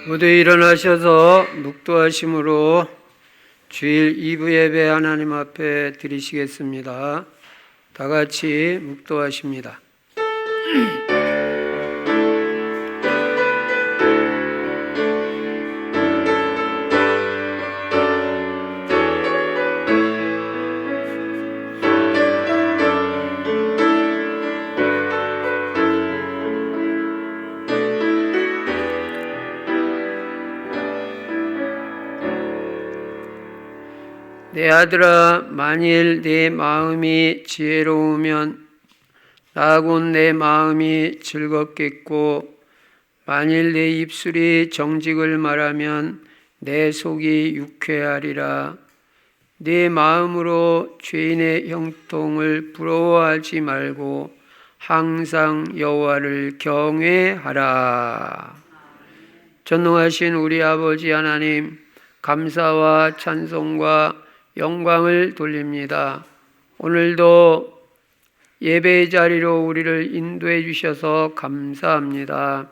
모두 일어나셔서 묵도하심으로 주일 2부 예배 하나님 앞에 드리시겠습니다. 다 같이 묵도하십니다. 내 아들아, 만일 내 마음이 지혜로우면 나곧 내 마음이 즐겁겠고, 만일 내 입술이 정직을 말하면 내 속이 유쾌하리라. 내 마음으로 죄인의 형통을 부러워하지 말고 항상 여호와를 경외하라. 전능하신 우리 아버지 하나님, 감사와 찬송과 영광을 돌립니다. 오늘도 예배의 자리로 우리를 인도해 주셔서 감사합니다.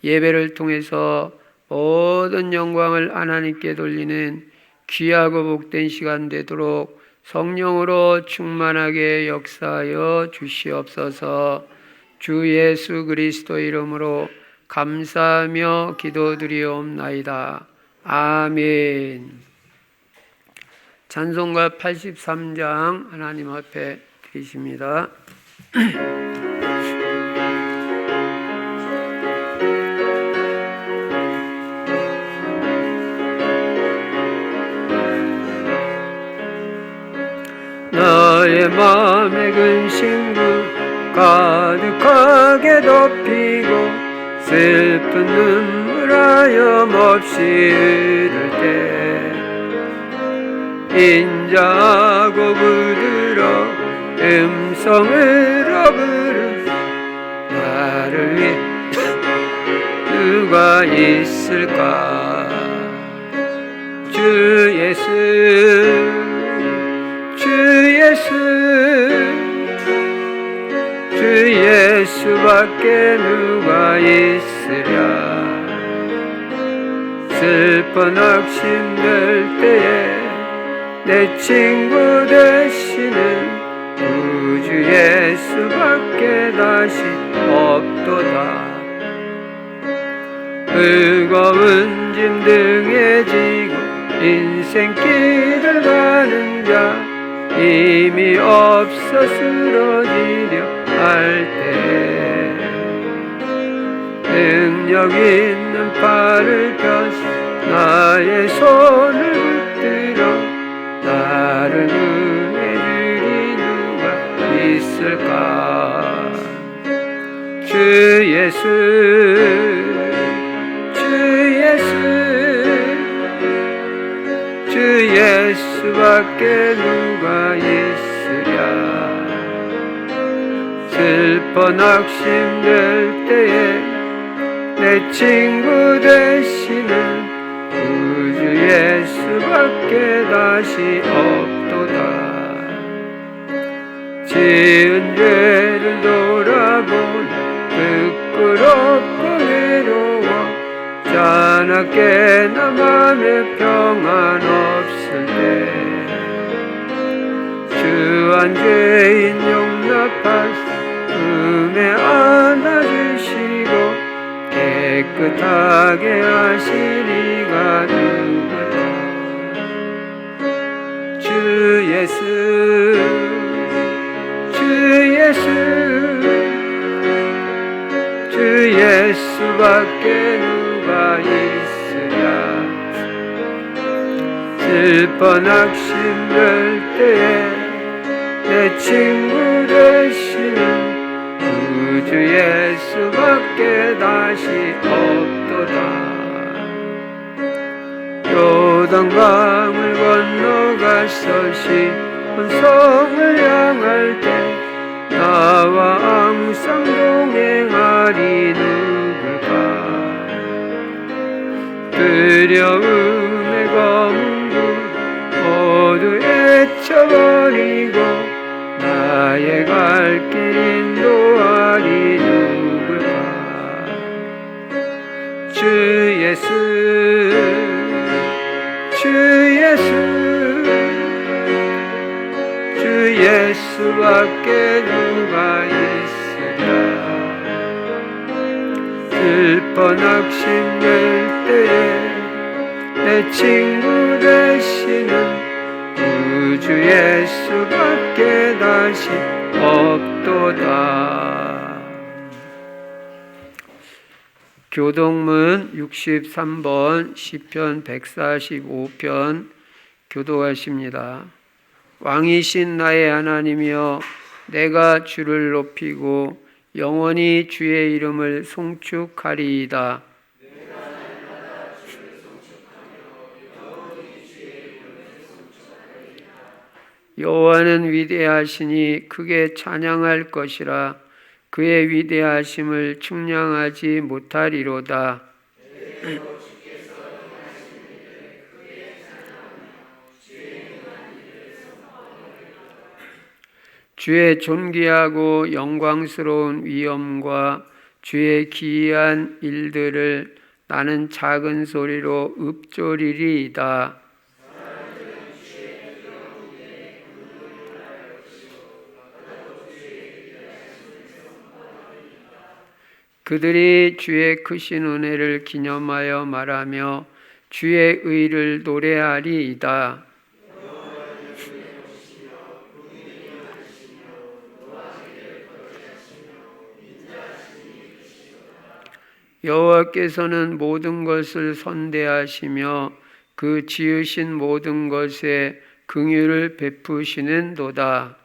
예배를 통해서 모든 영광을 하나님께 돌리는 귀하고 복된 시간 되도록 성령으로 충만하게 역사하여 주시옵소서. 주 예수 그리스도 이름으로 감사하며 기도드리옵나이다. 아멘. 찬송가 83장 하나님 앞에 드리십니다. 나의 마음의 근심구 가득하게 덮이고 슬픈 눈물 하염없이 흐를 때 인자하고 부드러 음성으로 부르 나를 위해 누가 있을까. 주 예수 주 예수 주 예수밖에 누가 있으랴. 슬픈 낙심될 때에 내 친구 되시는 구주 예수밖에 다시 없도다. 무거운 짐 등에 지고 인생길을 가는 자 힘이 없어 쓰러지려 할 때 능력 있는 팔을 펴서 나의 손을 붙들어 나를 구해주리 누가 있을까. 주 예수 주 예수 주 예수밖에 누가 있으랴. 슬퍼 낙심될 때에 내 친구 되시는 구주 예수밖에 다시 없도다. 지은 죄를 돌아보니 부끄럽고 외로워 자나깨나 맘에 평안 없을 때 주한 죄인 용납하사 품에 안아주시고 깨끗하게 하시리가 누구다. 주 예수 주 예수 주 예수밖에 누가 있으랴. 슬퍼 낙심될 때에 내 친구 되시는 구주 예수밖에 다시 없도다. 요단강을 건너가서 시온 성을 향할 때 나와 항상 동행하리 누굴까. 두려움의 검은 굴 모두 헤쳐버리고 나의 갈 길 인도하리 누굴까. 주 예수 주 예수 주 예수밖에 누가 있으랴 슬퍼 낙심될 때에 내 친구 되시는 주 예수밖에 다시 없도다. 교동문 63번 시편 145편 교도하십니다. 왕이신 나의 하나님이여 내가 주를 높이고 영원히 주의 이름을 송축하리이다. 여호와는 위대하시니 크게 찬양할 것이라 그의 위대하심을 측량하지 못하리로다. 주의 존귀하고 영광스러운 위엄과 주의 기이한 일들을 나는 작은 소리로 읊조리리이다. 그들이 주의 크신 은혜를 기념하여 말하며 주의 의를 노래하리이다. 여호와께서는 모든 것을 선대하시며 그 지으신 모든 것에 긍휼을 베푸시는도다.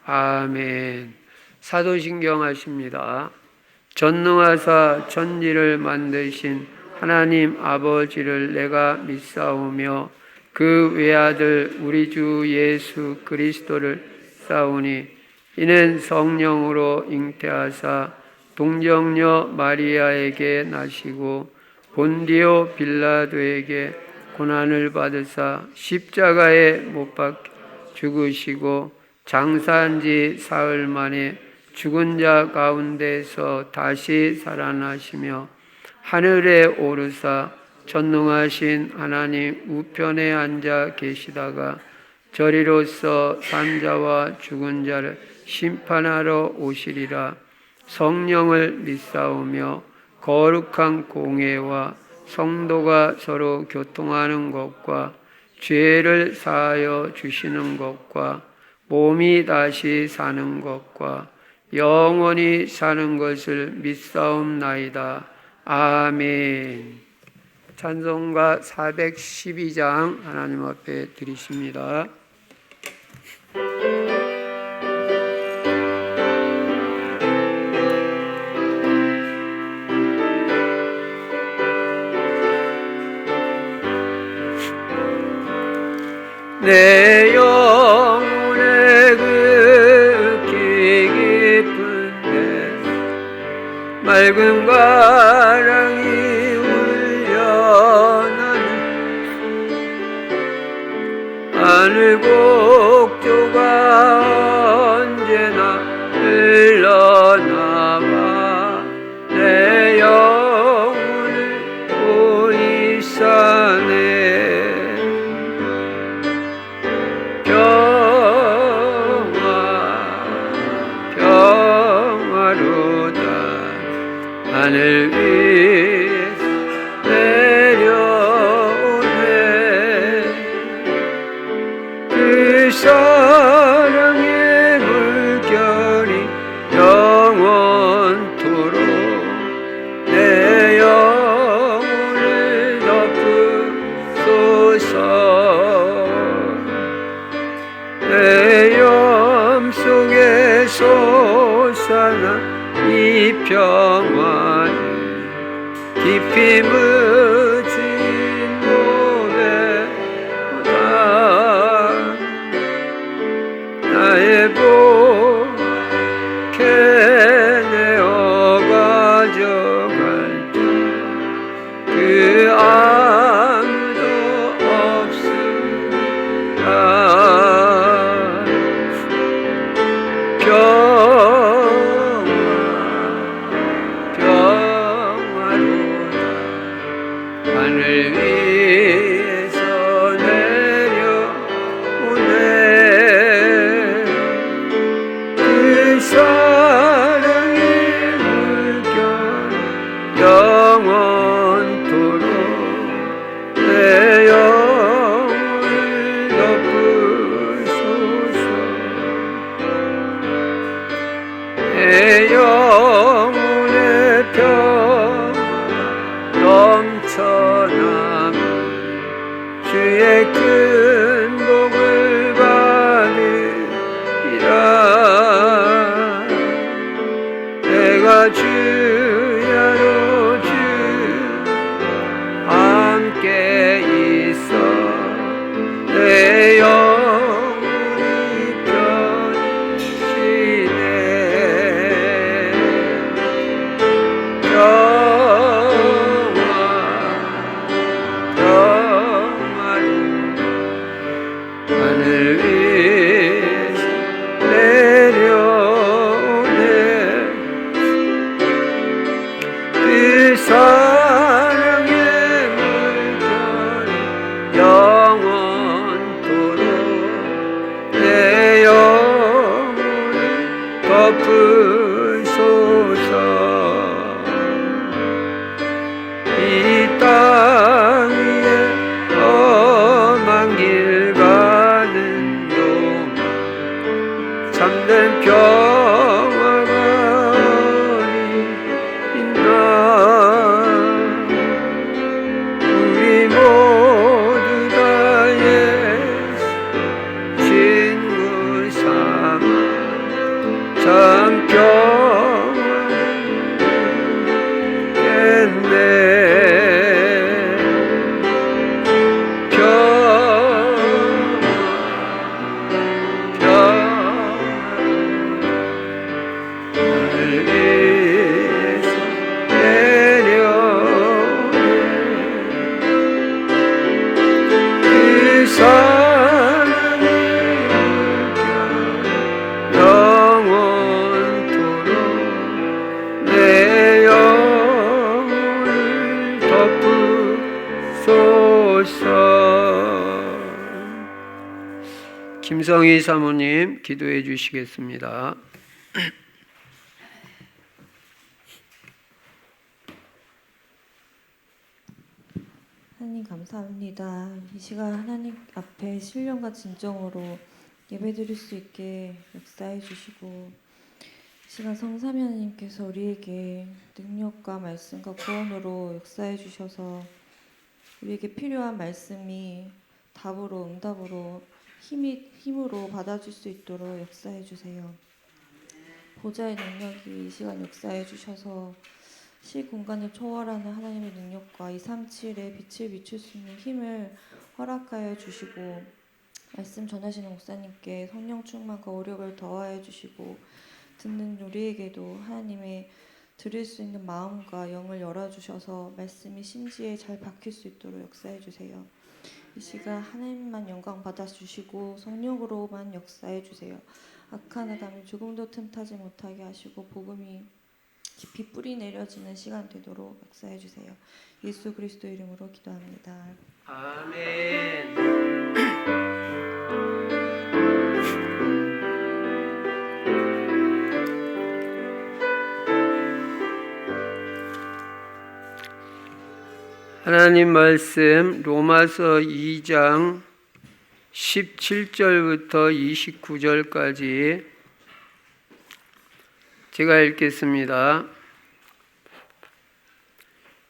아멘. 사도신경 하십니다. 전능하사 천지를 만드신 하나님 아버지를 내가 믿사오며 그 외아들 우리 주 예수 그리스도를 믿사오니 이는 성령으로 잉태하사 동정녀 마리아에게 나시고 본디오 빌라도에게 고난을 받으사 십자가에 못 박혀 죽으시고 장사한 지 사흘 만에 죽은 자 가운데서 다시 살아나시며 하늘에 오르사 전능하신 하나님 우편에 앉아 계시다가 저리로서 산자와 죽은 자를 심판하러 오시리라. 성령을 믿사오며 거룩한 공회와 성도가 서로 교통하는 것과 죄를 사하여 주시는 것과 몸이 다시 사는 것과 영원히 사는 것을 믿사옵나이다. 아멘. 찬송가 412장 하나님 앞에 드리십니다. 내 영혼의 극히 깊은데 맑은 바람이 울려나는 하늘 곡조가 언제나 흘러나와 내 영혼을 보이사네. 하늘 위에서 내려오네. 그 사랑의 물결이 영원토록 내 영혼을 덮으소서. 내 염 속에 솟아나 이 평화는 깊이 묻힌 노래보다 나의 복해 내어 가져갈 때 그 아무도 없으라. 덮으소서. 이 땅 위에 험한 길 가는 동안 참된 평화가 어디 있나. 우리 모두 다 예수 친구 삼아 참 평화겠네. 김성희 사모님 기도해 주시겠습니다. 하나님 감사합니다. 이 시간 하나님 앞에 신령과 진정으로 예배드릴 수 있게 역사해 주시고, 이 시간 성삼위 하나님께서 우리에게 능력과 말씀과 구원으로 역사해 주셔서 우리에게 필요한 말씀이 답으로 응답으로 힘으로 받아줄 수 있도록 역사해 주세요. 보좌의 능력이 이 시간 역사해 주셔서 시공간을 초월하는 하나님의 능력과 237의 빛을 비출 수 있는 힘을 허락하여 주시고, 말씀 전하시는 목사님께 성령 충만과 오력을 더하여 주시고, 듣는 우리에게도 하나님의 들을 수 있는 마음과 영을 열어주셔서 말씀이 심지에 잘 박힐 수 있도록 역사해 주세요. 이 시간 하나님만 영광 받아주시고 성령으로만 역사해 주세요. 악한 아담이 조금도 틈타지 못하게 하시고 복음이 깊이 뿌리 내려지는 시간 되도록 역사해 주세요. 예수 그리스도 이름으로 기도합니다. 아멘. 하나님 말씀 로마서 2장 17절부터 29절까지 제가 읽겠습니다.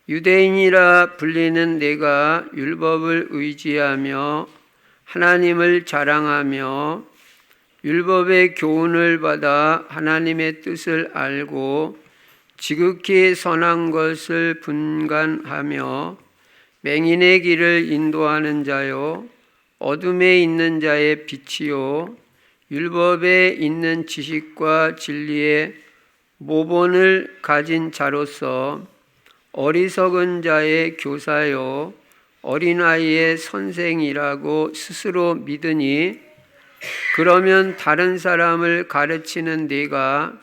유대인이라 불리는 내가 율법을 의지하며 하나님을 자랑하며 율법의 교훈을 받아 하나님의 뜻을 알고 지극히 선한 것을 분간하며 맹인의 길을 인도하는 자요 어둠에 있는 자의 빛이요 율법에 있는 지식과 진리의 모본을 가진 자로서 어리석은 자의 교사요 어린아이의 선생이라고 스스로 믿으니, 그러면 다른 사람을 가르치는 네가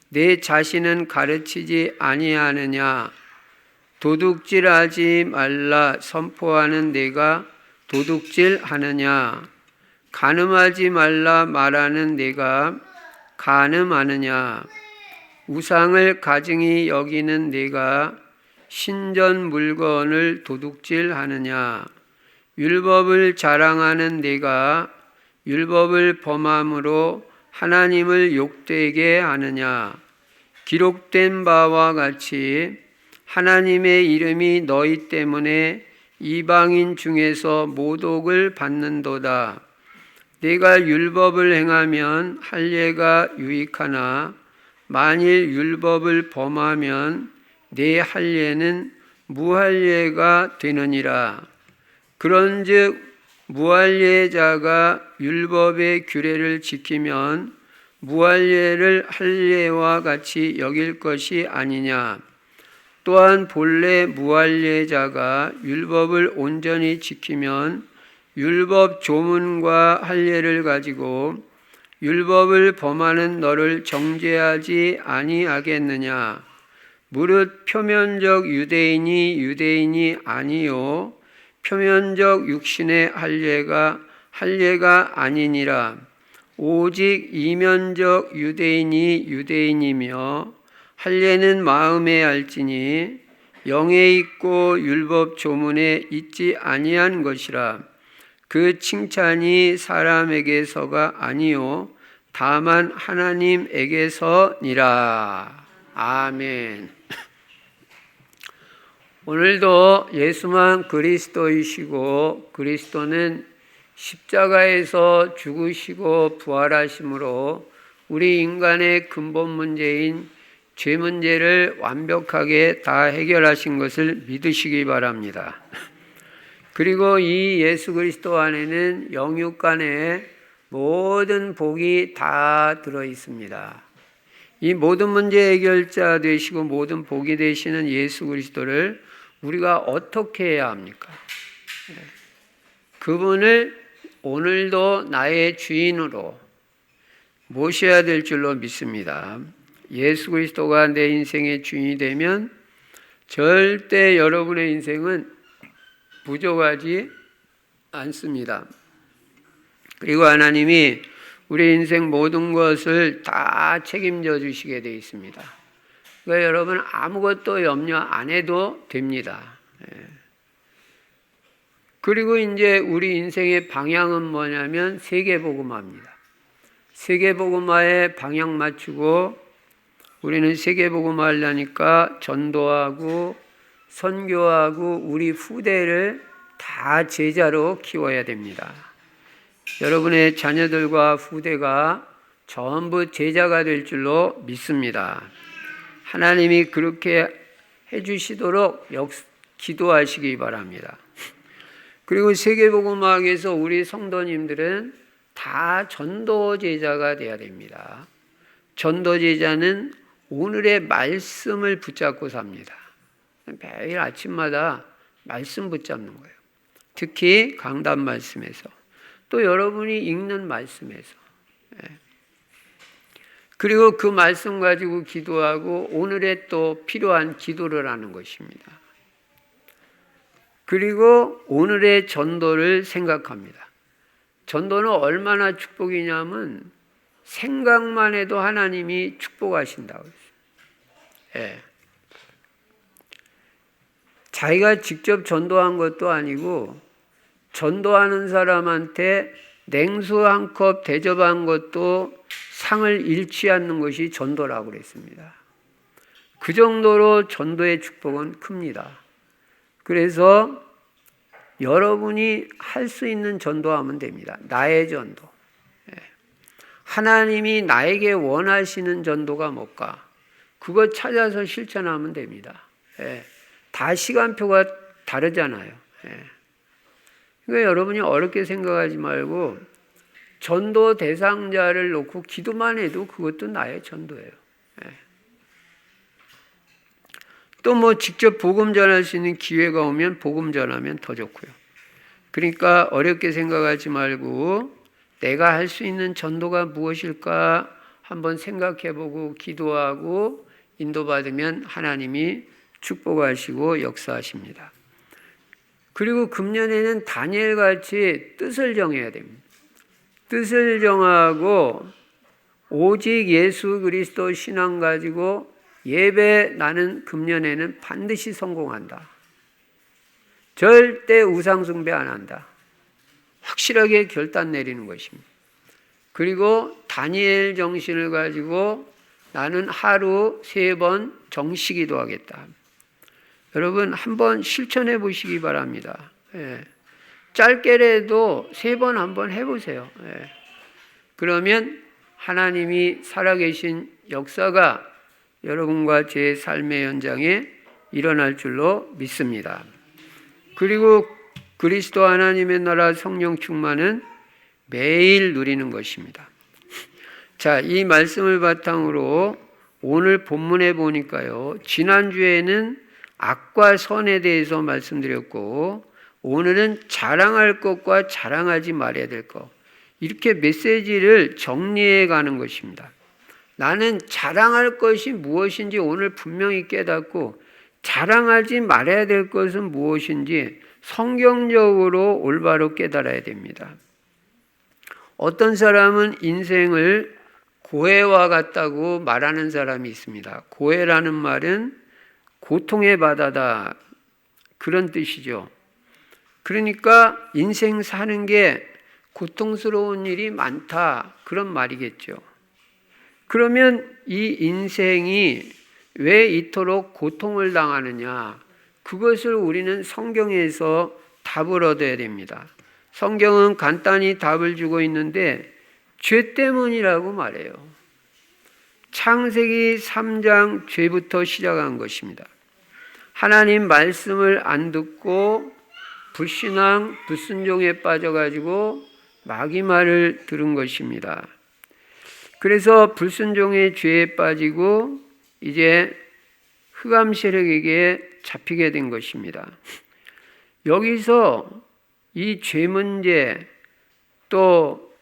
내 자신은 가르치지 아니하느냐? 도둑질하지 말라 선포하는 내가 도둑질하느냐? 간음하지 말라 말하는 내가 간음하느냐? 우상을 가증히 여기는 내가 신전 물건을 도둑질하느냐? 율법을 자랑하는 내가 율법을 범함으로 하나님을 욕되게 하느냐? 기록된 바와 같이 하나님의 이름이 너희 때문에 이방인 중에서 모독을 받는도다. 내가 율법을 행하면 할례가 유익하나 만일 율법을 범하면 내 할례는 무할례가 되느니라. 그런즉 무할례자가 율법의 규례를 지키면 무할례를 할례와 같이 여길 것이 아니냐. 또한 본래 무할례자가 율법을 온전히 지키면 율법 조문과 할례를 가지고 율법을 범하는 너를 정죄하지 아니하겠느냐. 무릇 표면적 유대인이 아니요 표면적 육신의 할례가 아니니라. 오직 이면적 유대인이 유대인이며 할례는 마음에 알지니 영에 있고 율법 조문에 있지 아니한 것이라. 그 칭찬이 사람에게서가 아니요 다만 하나님에게서니라. 아멘. 오늘도 예수만 그리스도이시고 그리스도는 십자가에서 죽으시고 부활하심으로 우리 인간의 근본 문제인 죄 문제를 완벽하게 다 해결하신 것을 믿으시기 바랍니다. 그리고 이 예수 그리스도 안에는 영육간의 모든 복이 다 들어 있습니다. 이 모든 문제 해결자 되시고 모든 복이 되시는 예수 그리스도를 우리가 어떻게 해야 합니까? 그분을 오늘도 나의 주인으로 모셔야 될 줄로 믿습니다. 예수 그리스도가 내 인생의 주인이 되면 절대 여러분의 인생은 부족하지 않습니다. 그리고 하나님이 우리 인생 모든 것을 다 책임져 주시게 되어 있습니다. 그러니까 여러분 아무것도 염려 안 해도 됩니다. 그리고 이제 우리 인생의 방향은 뭐냐면 세계복음화입니다. 세계복음화에 방향 맞추고 우리는 세계복음화 하려니까 전도하고 선교하고 우리 후대를 다 제자로 키워야 됩니다. 여러분의 자녀들과 후대가 전부 제자가 될 줄로 믿습니다. 하나님이 그렇게 해주시도록 기도하시기 바랍니다. 그리고 세계복음화에서 우리 성도님들은 다 전도 제자가 되어야 됩니다. 전도 제자는 오늘의 말씀을 붙잡고 삽니다. 매일 아침마다 말씀 붙잡는 거예요. 특히 강단 말씀에서 또 여러분이 읽는 말씀에서 그리고 그 말씀 가지고 기도하고 오늘의 또 필요한 기도를 하는 것입니다. 그리고 오늘의 전도를 생각합니다. 전도는 얼마나 축복이냐면 생각만 해도 하나님이 축복하신다고 했어요. 자기가 직접 전도한 것도 아니고 전도하는 사람한테 냉수 한 컵 대접한 것도 상을 잃지 않는 것이 전도라고 그랬습니다. 그 정도로 전도의 축복은 큽니다. 그래서 여러분이 할 수 있는 전도하면 됩니다. 나의 전도. 하나님이 나에게 원하시는 전도가 뭘까? 그거 찾아서 실천하면 됩니다. 다 시간표가 다르잖아요. 그러니까 여러분이 어렵게 생각하지 말고 전도 대상자를 놓고 기도만 해도 그것도 나의 전도예요. 또 뭐 직접 복음 전할 수 있는 기회가 오면 복음 전하면 더 좋고요. 그러니까 어렵게 생각하지 말고 내가 할 수 있는 전도가 무엇일까 한번 생각해보고 기도하고 인도받으면 하나님이 축복하시고 역사하십니다. 그리고 금년에는 다니엘같이 뜻을 정해야 됩니다. 뜻을 정하고 오직 예수 그리스도 신앙 가지고 예배 나는 금년에는 반드시 성공한다. 절대 우상 숭배 안 한다. 확실하게 결단 내리는 것입니다. 그리고 다니엘 정신을 가지고 나는 하루 3번 정시기도 하겠다. 여러분 한번 실천해 보시기 바랍니다. 짧게라도 3번 한번 해보세요. 그러면 하나님이 살아계신 역사가 여러분과 제 삶의 현장에 일어날 줄로 믿습니다. 그리고 그리스도 하나님의 나라 성령 충만은 매일 누리는 것입니다. 자, 이 말씀을 바탕으로 오늘 본문에 보니까요. 지난주에는 악과 선에 대해서 말씀드렸고 오늘은 자랑할 것과 자랑하지 말아야 될 것. 이렇게 메시지를 정리해 가는 것입니다. 나는 자랑할 것이 무엇인지 오늘 분명히 깨닫고 자랑하지 말아야 될 것은 무엇인지 성경적으로 올바로 깨달아야 됩니다. 어떤 사람은 인생을 고해와 같다고 말하는 사람이 있습니다. 고해라는 말은 고통의 바다다, 그런 뜻이죠. 그러니까 인생 사는 게 고통스러운 일이 많다, 그런 말이겠죠. 그러면 이 인생이 왜 이토록 고통을 당하느냐? 그것을 우리는 성경에서 답을 얻어야 됩니다. 성경은 간단히 답을 주고 있는데 죄 때문이라고 말해요. 창세기 3장 죄부터 시작한 것입니다. 하나님 말씀을 안 듣고 불신앙, 불순종에 빠져가지고 마귀 말을 들은 것입니다. 그래서 불순종의 죄에 빠지고 이제 흑암 세력에게 잡히게 된 것입니다. 여기서 이 죄 문제, 또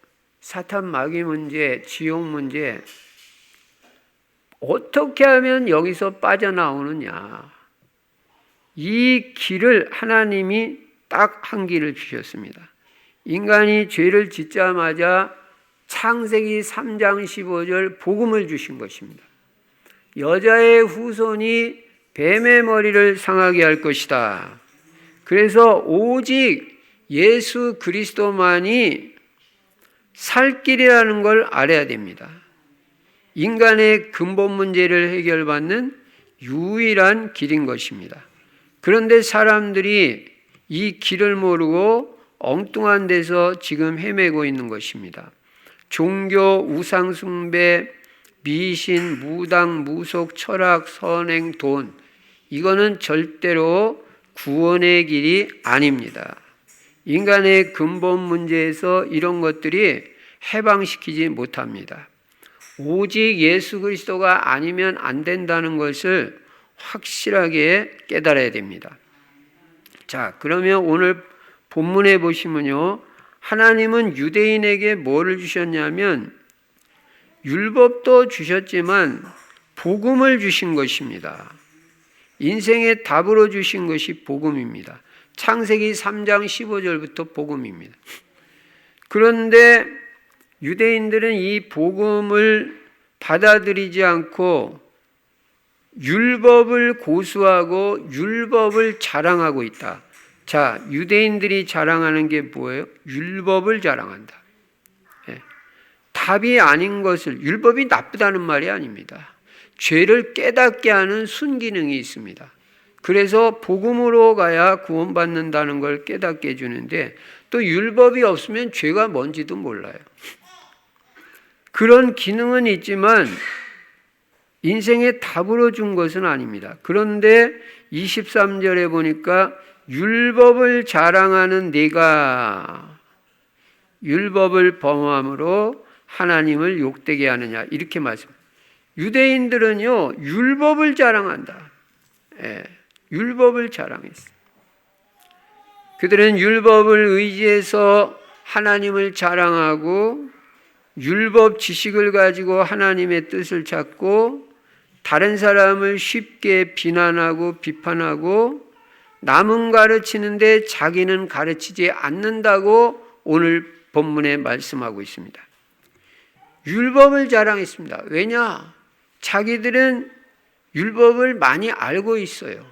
사탄 마귀 문제, 지옥 문제, 어떻게 하면 여기서 빠져나오느냐? 이 길을 하나님이 딱 한 길을 주셨습니다. 인간이 죄를 짓자마자 창세기 3장 15절 복음을 주신 것입니다. 여자의 후손이 뱀의 머리를 상하게 할 것이다. 그래서 오직 예수 그리스도만이 살 길이라는 걸 알아야 됩니다. 인간의 근본 문제를 해결받는 유일한 길인 것입니다. 그런데 사람들이 이 길을 모르고 엉뚱한 데서 지금 헤매고 있는 것입니다. 종교, 우상숭배, 미신, 무당, 무속, 철학, 선행, 돈, 이거는 절대로 구원의 길이 아닙니다. 인간의 근본 문제에서 이런 것들이 해방시키지 못합니다. 오직 예수 그리스도가 아니면 안 된다는 것을 확실하게 깨달아야 됩니다. 자, 그러면 오늘 본문에 보시면요, 하나님은 유대인에게 뭐를 주셨냐면 율법도 주셨지만 복음을 주신 것입니다. 인생의 답으로 주신 것이 복음입니다. 창세기 3장 15절부터 복음입니다. 그런데 유대인들은 이 복음을 받아들이지 않고 율법을 고수하고 율법을 자랑하고 있다. 자, 유대인들이 자랑하는 게 뭐예요? 율법을 자랑한다. 예. 답이 아닌 것을, 율법이 나쁘다는 말이 아닙니다. 죄를 깨닫게 하는 순기능이 있습니다. 그래서 복음으로 가야 구원받는다는 걸 깨닫게 해주는데 또 율법이 없으면 죄가 뭔지도 몰라요. 그런 기능은 있지만 인생의 답으로 준 것은 아닙니다. 그런데 23절에 보니까 율법을 자랑하는 네가 율법을 범함으로 하나님을 욕되게 하느냐, 이렇게 말씀. 유대인들은요 율법을 자랑한다. 예, 율법을 자랑했어요. 그들은 율법을 의지해서 하나님을 자랑하고 율법 지식을 가지고 하나님의 뜻을 찾고 다른 사람을 쉽게 비난하고 비판하고 남은 가르치는데 자기는 가르치지 않는다고 오늘 본문에 말씀하고 있습니다. 율법을 자랑했습니다. 왜냐? 자기들은 율법을 많이 알고 있어요.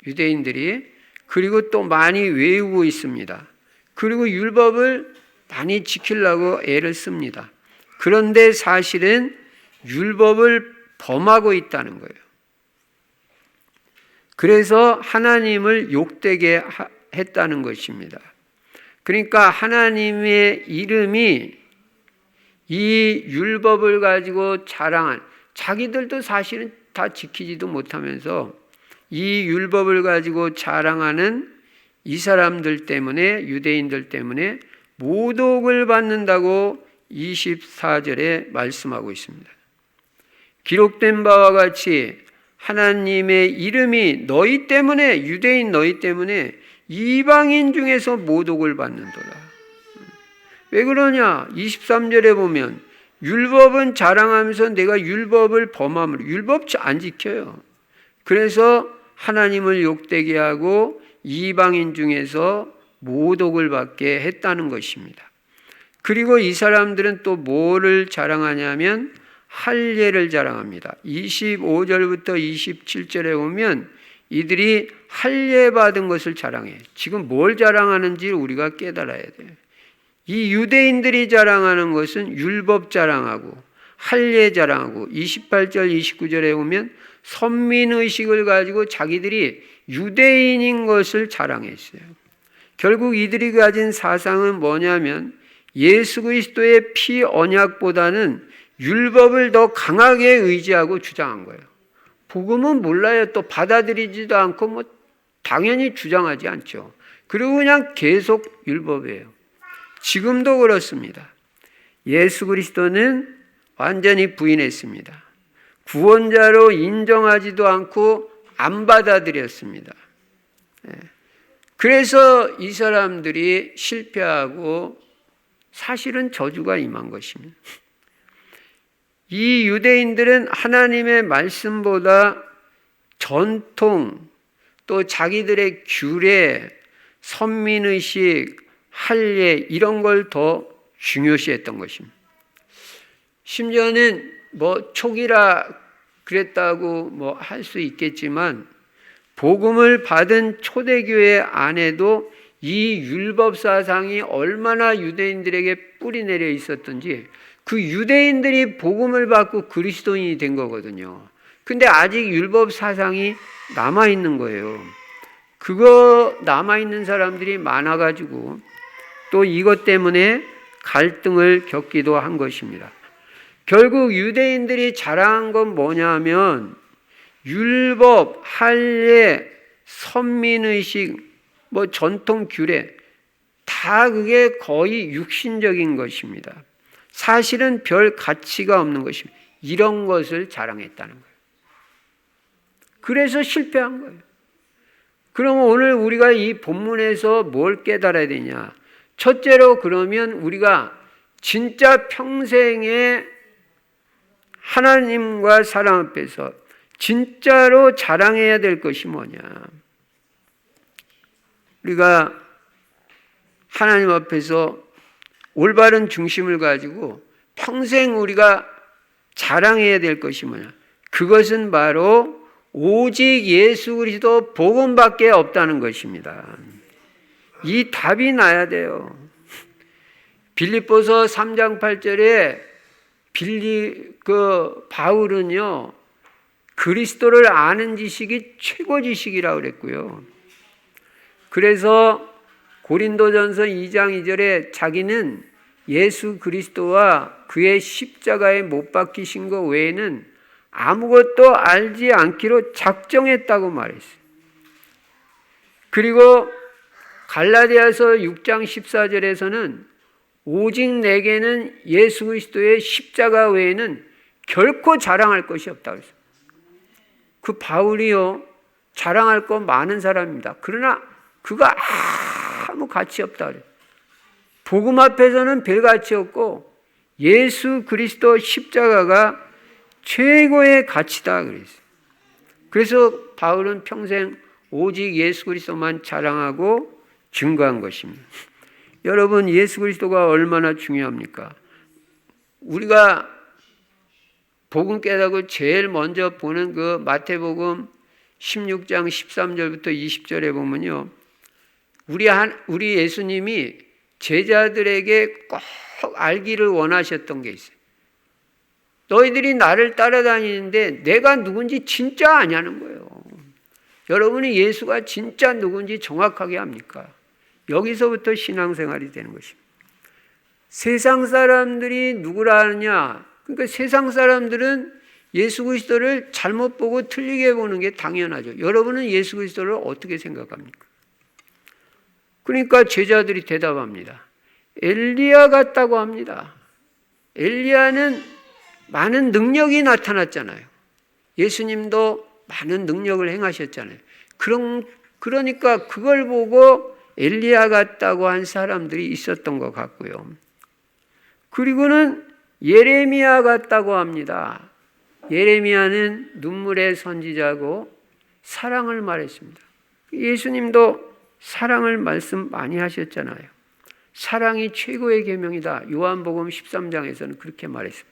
유대인들이. 그리고 또 많이 외우고 있습니다. 그리고 율법을 많이 지키려고 애를 씁니다. 그런데 사실은 율법을 범하고 있다는 거예요. 그래서 하나님을 욕되게 했다는 것입니다. 그러니까 하나님의 이름이 이 율법을 가지고 자랑한, 자기들도 사실은 다 지키지도 못하면서 이 율법을 가지고 자랑하는 이 사람들 때문에, 유대인들 때문에 모독을 받는다고 24절에 말씀하고 있습니다. 기록된 바와 같이 하나님의 이름이 너희 때문에, 유대인 너희 때문에 이방인 중에서 모독을 받는도다. 왜 그러냐? 23절에 보면 율법은 자랑하면서 내가 율법을 범함으로, 율법 안 지켜요. 그래서 하나님을 욕되게 하고 이방인 중에서 모독을 받게 했다는 것입니다. 그리고 이 사람들은 또 뭐를 자랑하냐면 할례를 자랑합니다. 25절부터 27절에 보면 이들이 할례 받은 것을 자랑해. 지금 뭘 자랑하는지 우리가 깨달아야 돼요. 이 유대인들이 자랑하는 것은 율법 자랑하고 할례 자랑하고 28절 29절에 보면 선민의식을 가지고 자기들이 유대인인 것을 자랑했어요. 결국 이들이 가진 사상은 뭐냐면 예수 그리스도의 피 언약보다는 율법을 더 강하게 의지하고 주장한 거예요. 복음은 몰라요. 또 받아들이지도 않고 뭐 당연히 주장하지 않죠. 그리고 그냥 계속 율법이에요. 지금도 그렇습니다. 예수 그리스도는 완전히 부인했습니다. 구원자로 인정하지도 않고 안 받아들였습니다. 그래서 이 사람들이 실패하고 사실은 저주가 임한 것입니다. 이 유대인들은 하나님의 말씀보다 전통, 또 자기들의 규례, 선민의식, 할례 이런 걸 더 중요시했던 것입니다. 심지어는 뭐 촉이라 그랬다고 뭐 할 수 있겠지만 복음을 받은 초대교회 안에도 이 율법 사상이 얼마나 유대인들에게 뿌리내려 있었던지 그 유대인들이 복음을 받고 그리스도인이 된 거거든요. 근데 아직 율법 사상이 남아있는 거예요. 그거 남아있는 사람들이 많아가지고 또 이것 때문에 갈등을 겪기도 한 것입니다. 결국 유대인들이 자랑한 건 뭐냐면 율법, 할례, 선민의식, 뭐 전통 규례 다 그게 거의 육신적인 것입니다. 사실은 별 가치가 없는 것입니다. 이런 것을 자랑했다는 거예요. 그래서 실패한 거예요. 그러면 오늘 우리가 이 본문에서 뭘 깨달아야 되냐? 첫째로 그러면 우리가 진짜 평생에 하나님과 사람 앞에서 진짜로 자랑해야 될 것이 뭐냐? 우리가 하나님 앞에서 올바른 중심을 가지고 평생 우리가 자랑해야 될 것이 뭐냐? 그것은 바로 오직 예수 그리스도 복음밖에 없다는 것입니다. 이 답이 나야 돼요. 빌립보서 3장 8절에 바울은요, 그리스도를 아는 지식이 최고 지식이라고 그랬고요. 그래서 고린도전서 2장 2절에 자기는 예수 그리스도와 그의 십자가에 못 박히신 것 외에는 아무것도 알지 않기로 작정했다고 말했어요. 그리고 갈라디아서 6장 14절에서는 오직 내게는 예수 그리스도의 십자가 외에는 결코 자랑할 것이 없다고 했어요. 그 바울이요, 자랑할 거 많은 사람입니다. 그러나 그가 아무 가치 없다 그래요. 복음 앞에서는 별 가치 없고 예수 그리스도 십자가가 최고의 가치다 그랬어요. 그래서 바울은 평생 오직 예수 그리스도만 자랑하고 증거한 것입니다. 여러분, 예수 그리스도가 얼마나 중요합니까? 우리가 복음 깨닫고 제일 먼저 보는 그 마태복음 16장 13절부터 20절에 보면요, 우리 예수님이 제자들에게 꼭 알기를 원하셨던 게 있어요. 너희들이 나를 따라다니는데 내가 누군지 진짜 아냐는 거예요. 여러분이 예수가 진짜 누군지 정확하게 압니까? 여기서부터 신앙생활이 되는 것입니다. 세상 사람들이 누구라 하느냐? 그러니까 세상 사람들은 예수 그리스도를 잘못 보고 틀리게 보는 게 당연하죠. 여러분은 예수 그리스도를 어떻게 생각합니까? 그러니까 제자들이 대답합니다. 엘리야 같다고 합니다. 엘리야는 많은 능력이 나타났잖아요. 예수님도 많은 능력을 행하셨잖아요. 그러니까 그걸 보고 엘리야 같다고 한 사람들이 있었던 것 같고요. 그리고는 예레미야 같다고 합니다. 예레미야는 눈물의 선지자고 사랑을 말했습니다. 예수님도 사랑을 말씀 많이 하셨잖아요. 사랑이 최고의 계명이다. 요한복음 13장에서는 그렇게 말했습니다.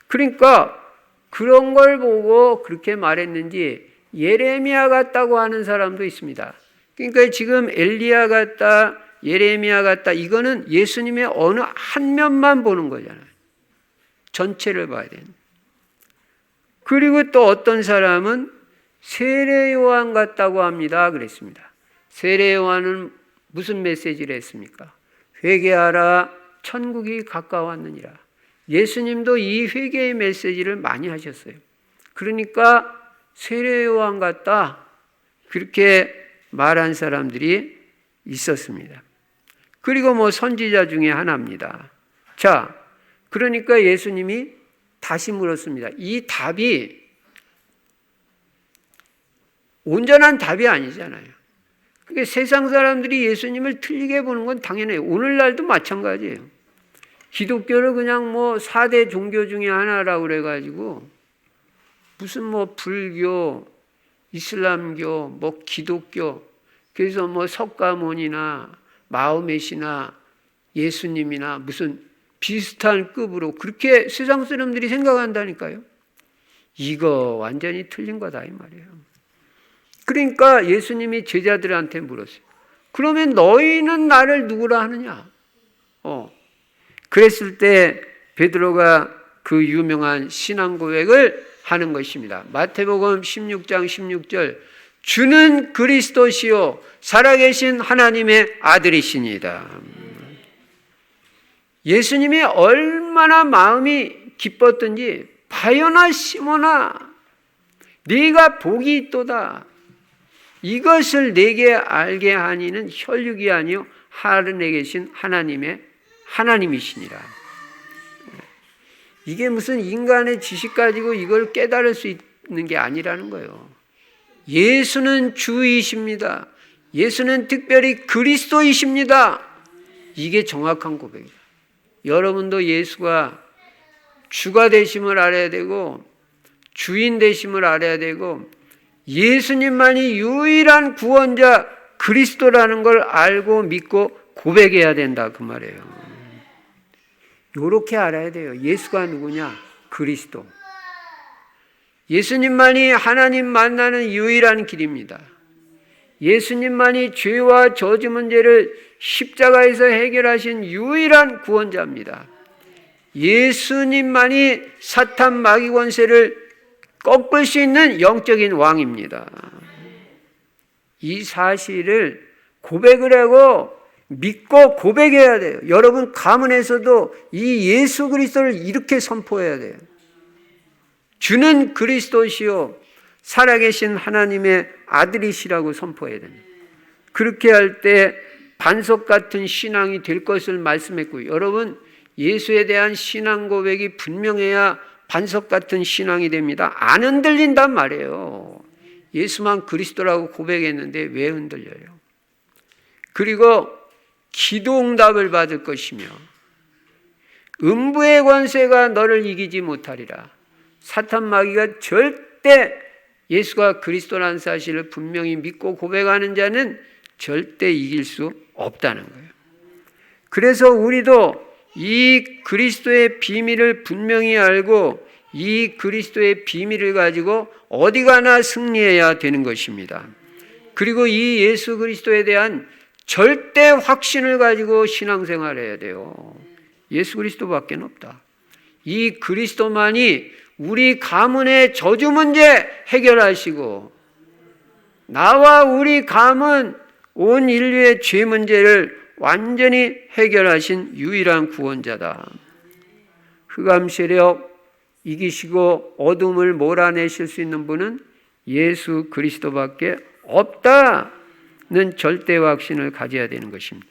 그러니까 그런 걸 보고 그렇게 말했는지 예레미야 같다고 하는 사람도 있습니다. 그러니까 지금 엘리야 같다, 예레미야 같다, 이거는 예수님의 어느 한 면만 보는 거잖아요. 전체를 봐야 되는. 그리고 또 어떤 사람은 세례 요한 같다고 합니다. 그랬습니다. 세례 요한은 무슨 메시지를 했습니까? 회개하라, 천국이 가까웠느니라. 예수님도 이 회개의 메시지를 많이 하셨어요. 그러니까 세례 요한 같다, 그렇게 말한 사람들이 있었습니다. 그리고 뭐 선지자 중에 하나입니다. 자, 그러니까 예수님이 다시 물었습니다. 이 답이 온전한 답이 아니잖아요. 그게 세상 사람들이 예수님을 틀리게 보는 건 당연해요. 오늘날도 마찬가지예요. 기독교를 그냥 뭐 4대 종교 중에 하나라고 그래가지고 무슨 뭐 불교, 이슬람교, 뭐 기독교, 그래서 뭐 석가모니나 마호мет이나 예수님이나 무슨 비슷한 급으로 그렇게 세상 사람들이 생각한다니까요. 이거 완전히 틀린 거다 이 말이에요. 그러니까 예수님이 제자들한테 물었어요. 그러면 너희는 나를 누구라 하느냐? 그랬을 때 베드로가 그 유명한 신앙 고백을 하는 것입니다. 마태복음 16장 16절, 주는 그리스도시요 살아계신 하나님의 아들이시니이다. 예수님이 얼마나 마음이 기뻤던지, 바요나 시몬아 네가 복이 있도다. 이것을 내게 알게 하니는 혈육이 아니요 하늘에 계신 하나님이시니라. 이게 무슨 인간의 지식 가지고 이걸 깨달을 수 있는 게 아니라는 거예요. 예수는 주이십니다. 예수는 특별히 그리스도이십니다. 이게 정확한 고백이다. 여러분도 예수가 주가 되심을 알아야 되고 주인 되심을 알아야 되고 예수님만이 유일한 구원자 그리스도라는 걸 알고 믿고 고백해야 된다 그 말이에요. 이렇게 알아야 돼요. 예수가 누구냐? 그리스도. 예수님만이 하나님 만나는 유일한 길입니다. 예수님만이 죄와 저주 문제를 십자가에서 해결하신 유일한 구원자입니다. 예수님만이 사탄 마귀 권세를 꺾을 수 있는 영적인 왕입니다. 이 사실을 고백을 하고 믿고 고백해야 돼요. 여러분 가문에서도 이 예수 그리스도를 이렇게 선포해야 돼요. 주는 그리스도시요 살아계신 하나님의 아들이시라고 선포해야 됩니다. 그렇게 할 때 반석 같은 신앙이 될 것을 말씀했고요. 여러분 예수에 대한 신앙 고백이 분명해야 반석 같은 신앙이 됩니다. 안 흔들린단 말이에요. 예수만 그리스도라고 고백했는데 왜 흔들려요? 그리고 기도 응답을 받을 것이며 음부의 권세가 너를 이기지 못하리라. 사탄 마귀가 절대 예수가 그리스도라는 사실을 분명히 믿고 고백하는 자는 절대 이길 수 없다는 거예요. 그래서 우리도 이 그리스도의 비밀을 분명히 알고 이 그리스도의 비밀을 가지고 어디 가나 승리해야 되는 것입니다. 그리고 이 예수 그리스도에 대한 절대 확신을 가지고 신앙생활해야 돼요. 예수 그리스도밖에 없다. 이 그리스도만이 우리 가문의 저주 문제 해결하시고 나와 우리 가문 온 인류의 죄 문제를 완전히 해결하신 유일한 구원자다. 흑암 세력 이기시고 어둠을 몰아내실 수 있는 분은 예수 그리스도밖에 없다는 절대 확신을 가져야 되는 것입니다.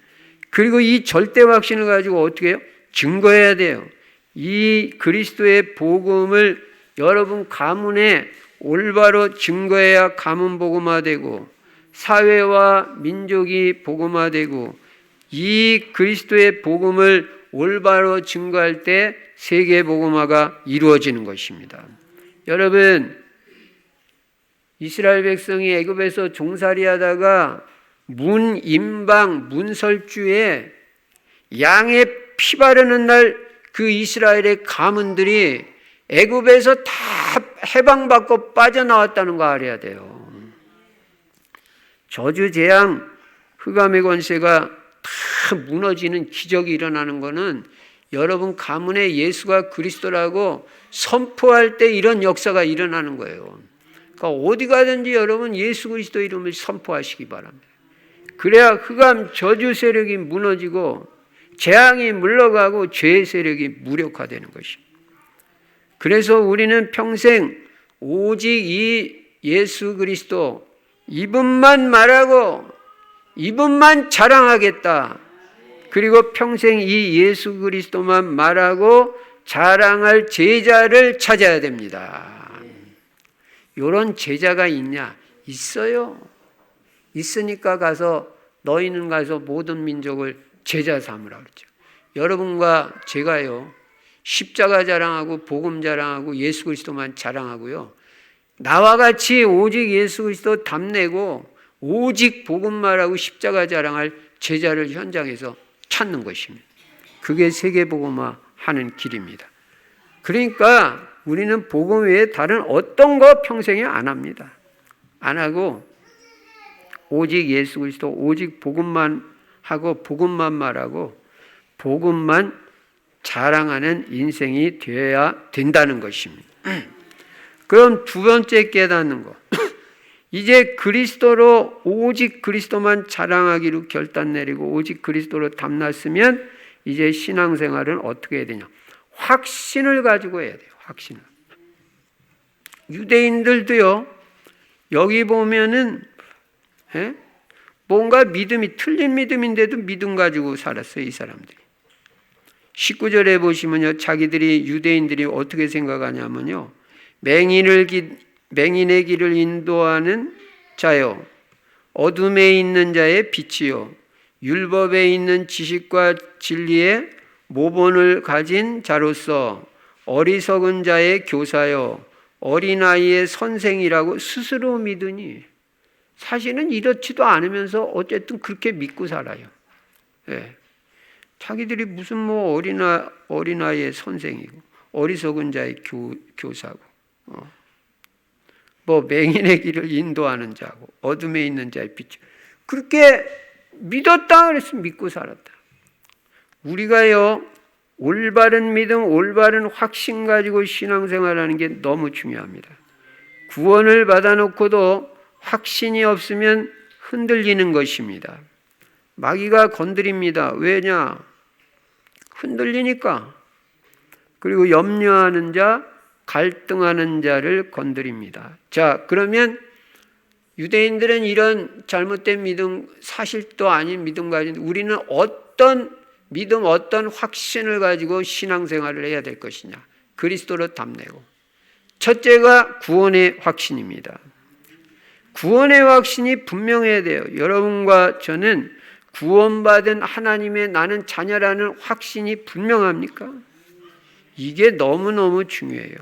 그리고 이 절대 확신을 가지고 어떻게 해요? 증거해야 돼요. 이 그리스도의 복음을 여러분 가문에 올바로 증거해야 가문 복음화되고 사회와 민족이 복음화되고 이 그리스도의 복음을 올바로 증거할 때 세계 복음화가 이루어지는 것입니다. 여러분 이스라엘 백성이 애굽에서 종살이하다가 문인방 문설주에 양의 피 바르는 날 그 이스라엘의 가문들이 애굽에서 다 해방받고 빠져나왔다는 거 알아야 돼요. 저주, 재앙, 흑암의 권세가 다 무너지는 기적이 일어나는 것은 여러분 가문에 예수가 그리스도라고 선포할 때 이런 역사가 일어나는 거예요. 그러니까 어디 가든지 여러분 예수 그리스도 이름을 선포하시기 바랍니다. 그래야 흑암 저주 세력이 무너지고 재앙이 물러가고 죄의 세력이 무력화되는 것입니다. 그래서 우리는 평생 오직 이 예수 그리스도 이분만 말하고 이분만 자랑하겠다. 그리고 평생 이 예수 그리스도만 말하고 자랑할 제자를 찾아야 됩니다. 이런 제자가 있냐? 있어요. 있으니까 가서 너희는 가서 모든 민족을 제자 삼으라 그랬죠. 여러분과 제가요. 십자가 자랑하고 복음 자랑하고 예수 그리스도만 자랑하고요. 나와 같이 오직 예수 그리스도 답내고 오직 복음 말하고 십자가 자랑할 제자를 현장에서 찾는 것입니다. 그게 세계복음화 하는 길입니다. 그러니까 우리는 복음 외에 다른 어떤 거 평생에 안 합니다. 안 하고 오직 예수 그리스도 오직 복음만 하고 복음만 말하고 복음만 자랑하는 인생이 되어야 된다는 것입니다. 그럼 두 번째 깨닫는 거. 이제 그리스도로 오직 그리스도만 자랑하기로 결단 내리고 오직 그리스도로 담났으면 이제 신앙생활은 어떻게 해야 되냐? 확신을 가지고 해야 돼요. 확신을. 유대인들도요. 여기 보면은 뭔가 믿음이 틀린 믿음인데도 믿음 가지고 살았어요. 이 사람들이. 19절에 보시면요. 자기들이 유대인들이 어떻게 생각하냐면요. 맹인의 길을 인도하는 자요. 어둠에 있는 자의 빛이요. 율법에 있는 지식과 진리의 모본을 가진 자로서 어리석은 자의 교사요. 어린아이의 선생이라고 스스로 믿으니 사실은 이렇지도 않으면서 어쨌든 그렇게 믿고 살아요. 예. 자기들이 무슨 뭐 어린아이의 선생이고 어리석은 자의 교사고 뭐 맹인의 길을 인도하는 자고 어둠에 있는 자의 빛 그렇게 믿었다 그래서 믿고 살았다. 우리가요 올바른 믿음 올바른 확신 가지고 신앙생활하는 게 너무 중요합니다. 구원을 받아놓고도 확신이 없으면 흔들리는 것입니다. 마귀가 건드립니다. 왜냐? 흔들리니까. 그리고 염려하는 자, 갈등하는 자를 건드립니다. 자, 그러면 유대인들은 이런 잘못된 믿음, 사실도 아닌 믿음 가진 우리는 어떤 믿음, 어떤 확신을 가지고 신앙생활을 해야 될 것이냐? 그리스도로 답내고. 첫째가 구원의 확신입니다. 구원의 확신이 분명해야 돼요. 여러분과 저는 구원받은 하나님의 나는 자녀라는 확신이 분명합니까? 이게 너무너무 중요해요.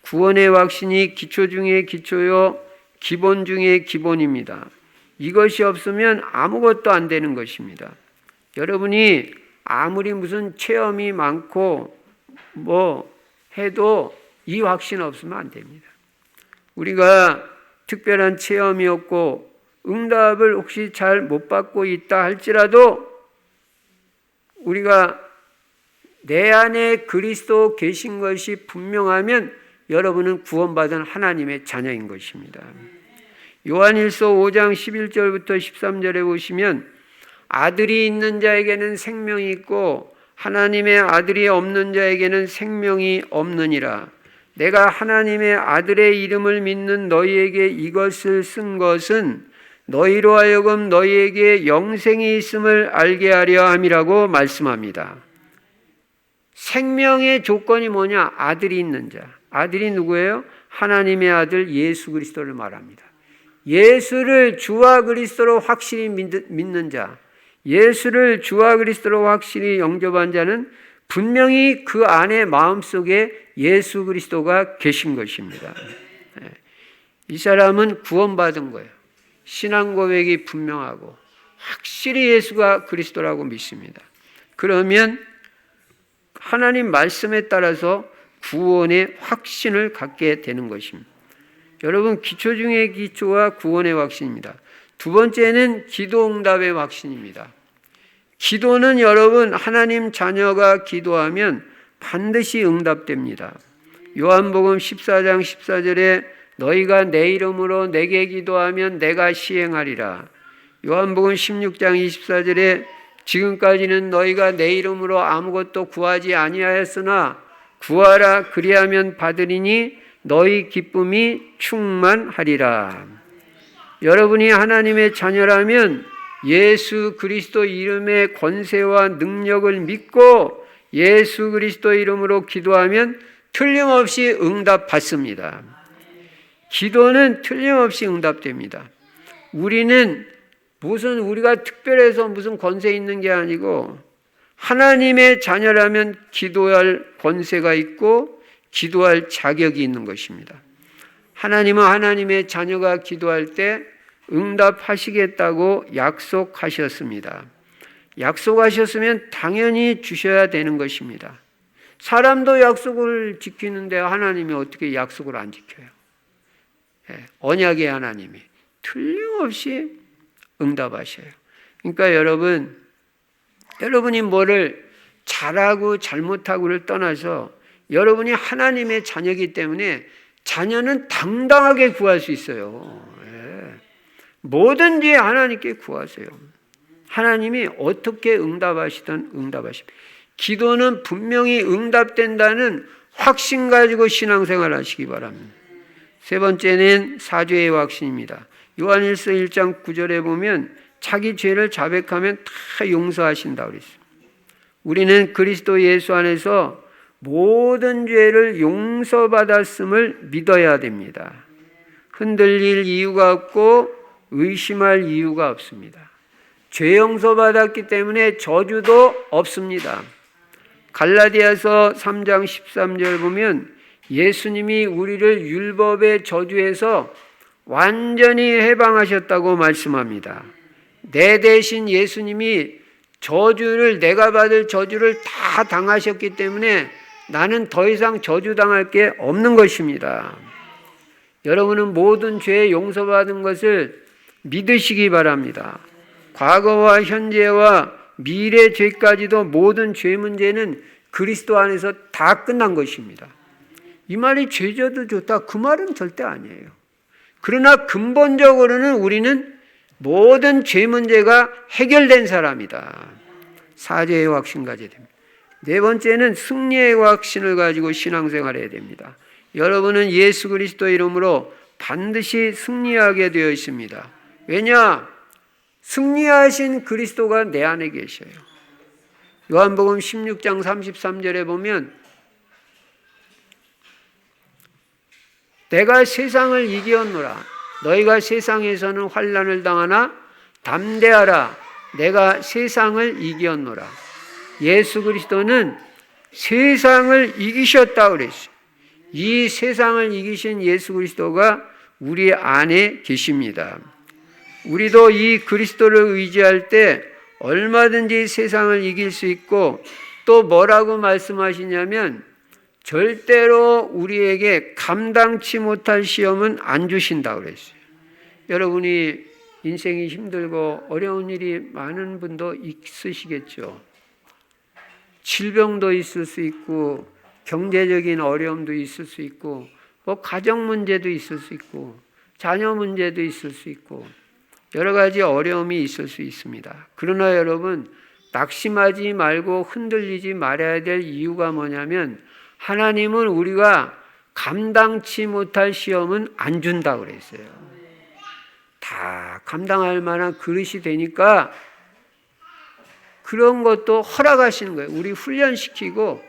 구원의 확신이 기초 중에 기초요, 기본 중에 기본입니다. 이것이 없으면 아무것도 안 되는 것입니다. 여러분이 아무리 무슨 체험이 많고 뭐 해도 이 확신 없으면 안 됩니다. 우리가 특별한 체험이 없고 응답을 혹시 잘 못 받고 있다 할지라도 우리가 내 안에 그리스도 계신 것이 분명하면 여러분은 구원받은 하나님의 자녀인 것입니다. 요한일서 5장 11절부터 13절에 보시면 아들이 있는 자에게는 생명이 있고 하나님의 아들이 없는 자에게는 생명이 없느니라. 내가 하나님의 아들의 이름을 믿는 너희에게 이것을 쓴 것은 너희로 하여금 너희에게 영생이 있음을 알게 하려 함이라고 말씀합니다. 생명의 조건이 뭐냐? 아들이 있는 자. 아들이 누구예요? 하나님의 아들 예수 그리스도를 말합니다. 예수를 주와 그리스도로 확실히 믿는 자, 예수를 주와 그리스도로 확실히 영접한 자는 분명히 그 안에 마음속에 예수 그리스도가 계신 것입니다. 이 사람은 구원받은 거예요. 신앙 고백이 분명하고 확실히 예수가 그리스도라고 믿습니다. 그러면 하나님 말씀에 따라서 구원의 확신을 갖게 되는 것입니다. 여러분, 기초 중의 기초와 구원의 확신입니다. 두 번째는 기도응답의 확신입니다. 기도는 여러분, 하나님 자녀가 기도하면 반드시 응답됩니다. 요한복음 14장 14절에 너희가 내 이름으로 내게 기도하면 내가 시행하리라. 요한복음 16장 24절에 지금까지는 너희가 내 이름으로 아무것도 구하지 아니하였으나 구하라 그리하면 받으리니 너희 기쁨이 충만하리라. 여러분이 하나님의 자녀라면 예수 그리스도 이름의 권세와 능력을 믿고 예수 그리스도 이름으로 기도하면 틀림없이 응답받습니다. 기도는 틀림없이 응답됩니다. 우리는 우리가 특별해서 무슨 권세 있는 게 아니고 하나님의 자녀라면 기도할 권세가 있고 기도할 자격이 있는 것입니다. 하나님은 하나님의 자녀가 기도할 때 응답하시겠다고 약속하셨습니다. 약속하셨으면 당연히 주셔야 되는 것입니다. 사람도 약속을 지키는데 하나님이 어떻게 약속을 안 지켜요? 언약의 하나님이 틀림없이 응답하셔요. 그러니까 여러분이 뭐를 잘하고 잘못하고를 떠나서 여러분이 하나님의 자녀이기 때문에 자녀는 당당하게 구할 수 있어요. 뭐든지 하나님께 구하세요. 하나님이 어떻게 응답하시든 응답하십니다. 기도는 분명히 응답된다는 확신 가지고 신앙생활 하시기 바랍니다. 세 번째는 사죄의 확신입니다. 요한일서 1장 9절에 보면 자기 죄를 자백하면 다 용서하신다고 그랬어요. 우리는 그리스도 예수 안에서 모든 죄를 용서받았음을 믿어야 됩니다. 흔들릴 이유가 없고 의심할 이유가 없습니다. 죄 용서받았기 때문에 저주도 없습니다. 갈라디아서 3장 13절 보면 예수님이 우리를 율법의 저주에서 완전히 해방하셨다고 말씀합니다. 내 대신 예수님이 내가 받을 저주를 다 당하셨기 때문에 나는 더 이상 저주당할 게 없는 것입니다. 여러분은 모든 죄 용서받은 것을 믿으시기 바랍니다. 과거와 현재와 미래 죄까지도 모든 죄 문제는 그리스도 안에서 다 끝난 것입니다. 이 말이 죄져도 좋다, 그 말은 절대 아니에요. 그러나 근본적으로는 우리는 모든 죄 문제가 해결된 사람이다. 사죄의 확신 가져야 됩니다. 네 번째는 승리의 확신을 가지고 신앙생활해야 됩니다. 여러분은 예수 그리스도 이름으로 반드시 승리하게 되어 있습니다. 왜냐? 승리하신 그리스도가 내 안에 계셔요. 요한복음 16장 33절에 보면 내가 세상을 이기었노라. 너희가 세상에서는 환난을 당하나 담대하라. 내가 세상을 이기었노라. 예수 그리스도는 세상을 이기셨다고 그랬어요. 이 세상을 이기신 예수 그리스도가 우리 안에 계십니다. 우리도 이 그리스도를 의지할 때 얼마든지 세상을 이길 수 있고 또 뭐라고 말씀하시냐면 절대로 우리에게 감당치 못할 시험은 안 주신다고 그랬어요. 여러분이 인생이 힘들고 어려운 일이 많은 분도 있으시겠죠. 질병도 있을 수 있고 경제적인 어려움도 있을 수 있고 뭐 가정 문제도 있을 수 있고 자녀 문제도 있을 수 있고 여러 가지 어려움이 있을 수 있습니다. 그러나 여러분 낙심하지 말고 흔들리지 말아야 될 이유가 뭐냐면 하나님은 우리가 감당치 못할 시험은 안 준다고 그랬어요. 다 감당할 만한 그릇이 되니까 그런 것도 허락하시는 거예요. 우리 훈련시키고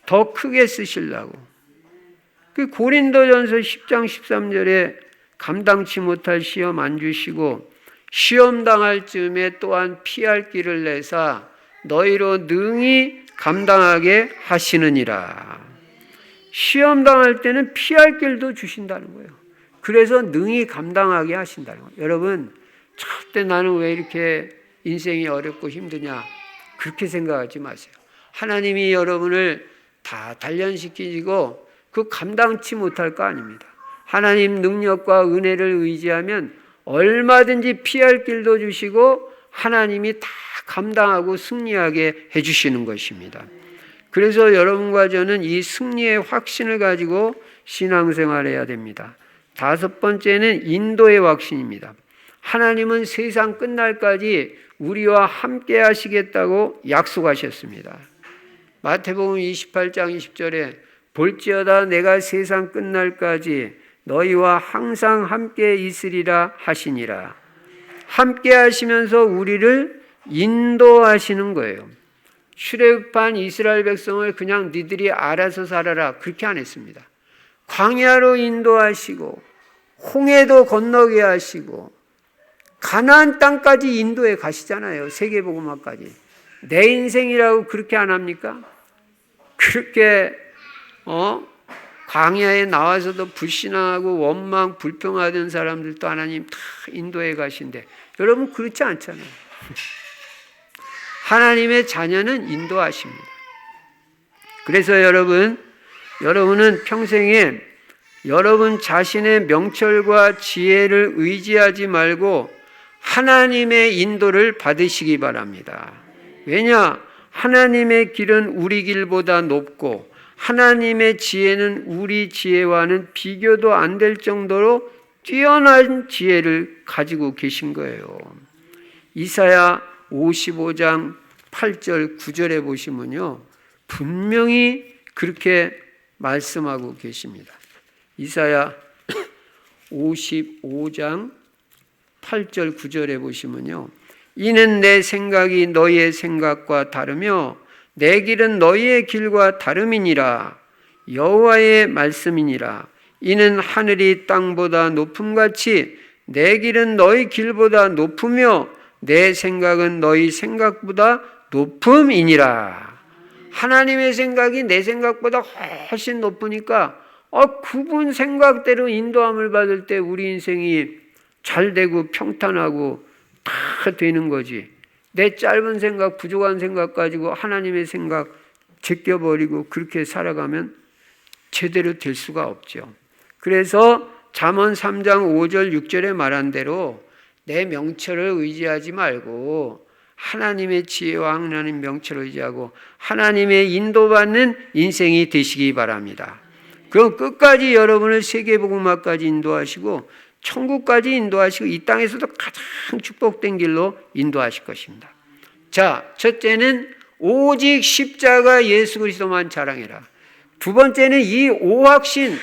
더 크게 쓰시려고. 그 고린도전서 10장 13절에 감당치 못할 시험 안 주시고 시험 당할 즈음에 또한 피할 길을 내사 너희로 능히 감당하게 하시느니라. 시험 당할 때는 피할 길도 주신다는 거예요. 그래서 능히 감당하게 하신다는 거예요. 여러분, 절대 나는 왜 이렇게 인생이 어렵고 힘드냐? 그렇게 생각하지 마세요. 하나님이 여러분을 다 단련시키고 그 감당치 못할 거 아닙니다. 하나님 능력과 은혜를 의지하면 얼마든지 피할 길도 주시고 하나님이 다 감당하고 승리하게 해주시는 것입니다. 그래서 여러분과 저는 이 승리의 확신을 가지고 신앙생활해야 됩니다. 다섯 번째는 인도의 확신입니다. 하나님은 세상 끝날까지 우리와 함께 하시겠다고 약속하셨습니다. 마태복음 28장 20절에 볼지어다 내가 세상 끝날까지 너희와 항상 함께 있으리라 하시니라. 함께 하시면서 우리를 인도하시는 거예요. 출애굽한 이스라엘 백성을 그냥 니들이 알아서 살아라 그렇게 안 했습니다. 광야로 인도하시고 홍해도 건너게 하시고 가나안 땅까지 인도해 가시잖아요. 세계복음화까지. 내 인생이라고 그렇게 안 합니까? 그렇게 광야에 나와서도 불신앙하고 원망 불평하던 사람들도 하나님 다 인도해 가신대. 여러분 그렇지 않잖아요. 하나님의 자녀는 인도하십니다. 그래서 여러분은 평생에 여러분 자신의 명철과 지혜를 의지하지 말고 하나님의 인도를 받으시기 바랍니다. 왜냐? 하나님의 길은 우리 길보다 높고 하나님의 지혜는 우리 지혜와는 비교도 안 될 정도로 뛰어난 지혜를 가지고 계신 거예요. 이사야 55장 8절 9절에 보시면요. 분명히 그렇게 말씀하고 계십니다. 이사야 55장 8절 9절에 보시면요. 이는 내 생각이 너희의 생각과 다르며 내 길은 너희의 길과 다름이니라. 여호와의 말씀이니라. 이는 하늘이 땅보다 높음같이 내 길은 너희 길보다 높으며 내 생각은 너희 생각보다 높음이니라. 하나님의 생각이 내 생각보다 훨씬 높으니까 그분 생각대로 인도함을 받을 때 우리 인생이 잘 되고 평탄하고 다 되는 거지. 내 짧은 생각, 부족한 생각 가지고 하나님의 생각 제껴버리고 그렇게 살아가면 제대로 될 수가 없죠. 그래서 잠언 3장 5절 6절에 말한 대로 내 명철을 의지하지 말고 하나님의 지혜와 하나님 명철을 의지하고 하나님의 인도받는 인생이 되시기 바랍니다. 그럼 끝까지 여러분을 세계복음화까지 인도하시고 천국까지 인도하시고 이 땅에서도 가장 축복된 길로 인도하실 것입니다. 자, 첫째는 오직 십자가 예수 그리스도만 자랑해라. 두 번째는 이 오확신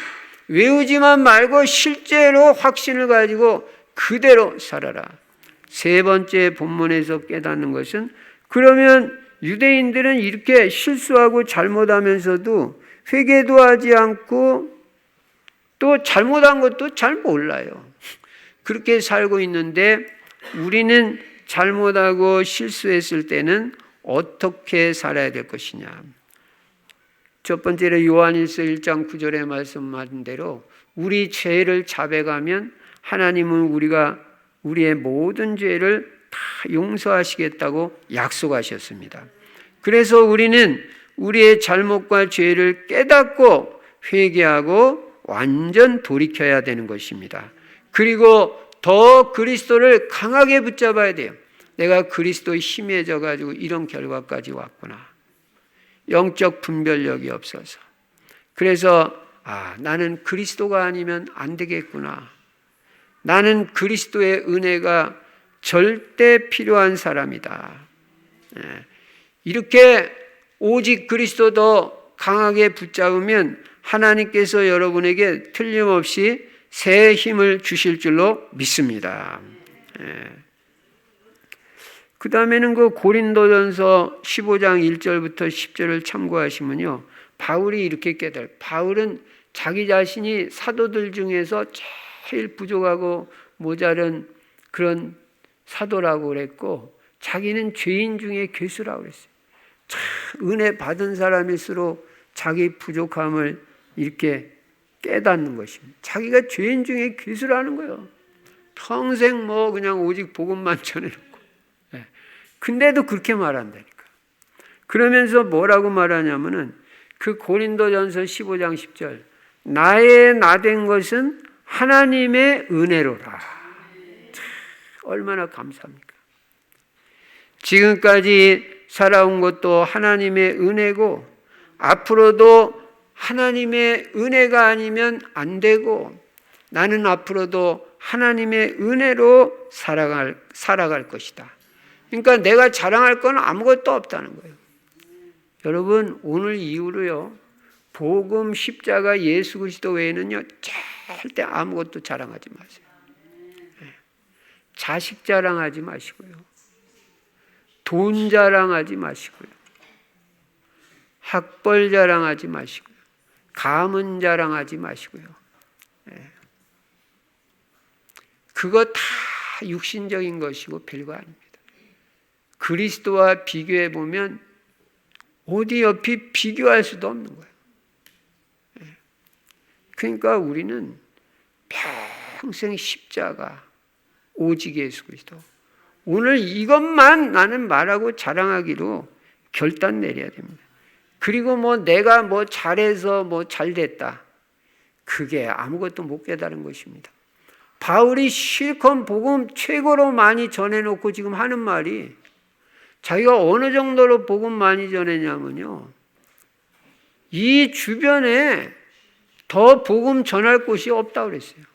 외우지만 말고 실제로 확신을 가지고 그대로 살아라. 세 번째 본문에서 깨닫는 것은 그러면 유대인들은 이렇게 실수하고 잘못하면서도 회개도 하지 않고 또 잘못한 것도 잘 몰라요. 그렇게 살고 있는데 우리는 잘못하고 실수했을 때는 어떻게 살아야 될 것이냐. 첫 번째로 요한일서 1장 9절에 말씀하신 대로 우리 죄를 자백하면 하나님은 우리의 모든 죄를 다 용서하시겠다고 약속하셨습니다. 그래서 우리는 우리의 잘못과 죄를 깨닫고 회개하고 완전 돌이켜야 되는 것입니다. 그리고 더 그리스도를 강하게 붙잡아야 돼요. 내가 그리스도에 힘해져 가지고 이런 결과까지 왔구나. 영적 분별력이 없어서. 그래서 나는 그리스도가 아니면 안 되겠구나. 나는 그리스도의 은혜가 절대 필요한 사람이다. 이렇게 오직 그리스도도 강하게 붙잡으면 하나님께서 여러분에게 틀림없이 새 힘을 주실 줄로 믿습니다. 그 다음에는 그 고린도전서 15장 1절부터 10절을 참고하시면요. 바울이 이렇게 깨달아요. 바울은 자기 자신이 사도들 중에서 제일 부족하고 모자른 그런 사도라고 그랬고 자기는 죄인 중에 괴수라고 그랬어요. 참 은혜 받은 사람일수록 자기 부족함을 이렇게 깨닫는 것입니다. 자기가 죄인 중에 괴수라는 거예요. 평생 그냥 오직 복음만 전해놓고. 근데도 그렇게 말한다니까. 그러면서 뭐라고 말하냐면은 그 고린도전서 15장 10절, 나의 나된 것은 하나님의 은혜로라. 참, 얼마나 감사합니까? 지금까지 살아온 것도 하나님의 은혜고 앞으로도 하나님의 은혜가 아니면 안 되고 나는 앞으로도 하나님의 은혜로 살아갈 것이다. 그러니까 내가 자랑할 건 아무것도 없다는 거예요. 여러분, 오늘 이후로요, 복음, 십자가, 예수 그리스도 외에는요 절대 아무것도 자랑하지 마세요. 자식 자랑하지 마시고요, 돈 자랑하지 마시고요, 학벌 자랑하지 마시고요, 가문 자랑하지 마시고요. 그거 다 육신적인 것이고 별거 아닙니다. 그리스도와 비교해 보면 어디 옆이 비교할 수도 없는 거예요. 그러니까 우리는 평생 십자가, 오직 예수 그리스도. 오늘 이것만 나는 말하고 자랑하기로 결단 내려야 됩니다. 그리고 내가 잘해서 잘됐다, 그게 아무것도 못 깨달은 것입니다. 바울이 실컷 복음 최고로 많이 전해놓고 지금 하는 말이, 자기가 어느 정도로 복음 많이 전했냐면요, 이 주변에 더 복음 전할 곳이 없다고 그랬어요.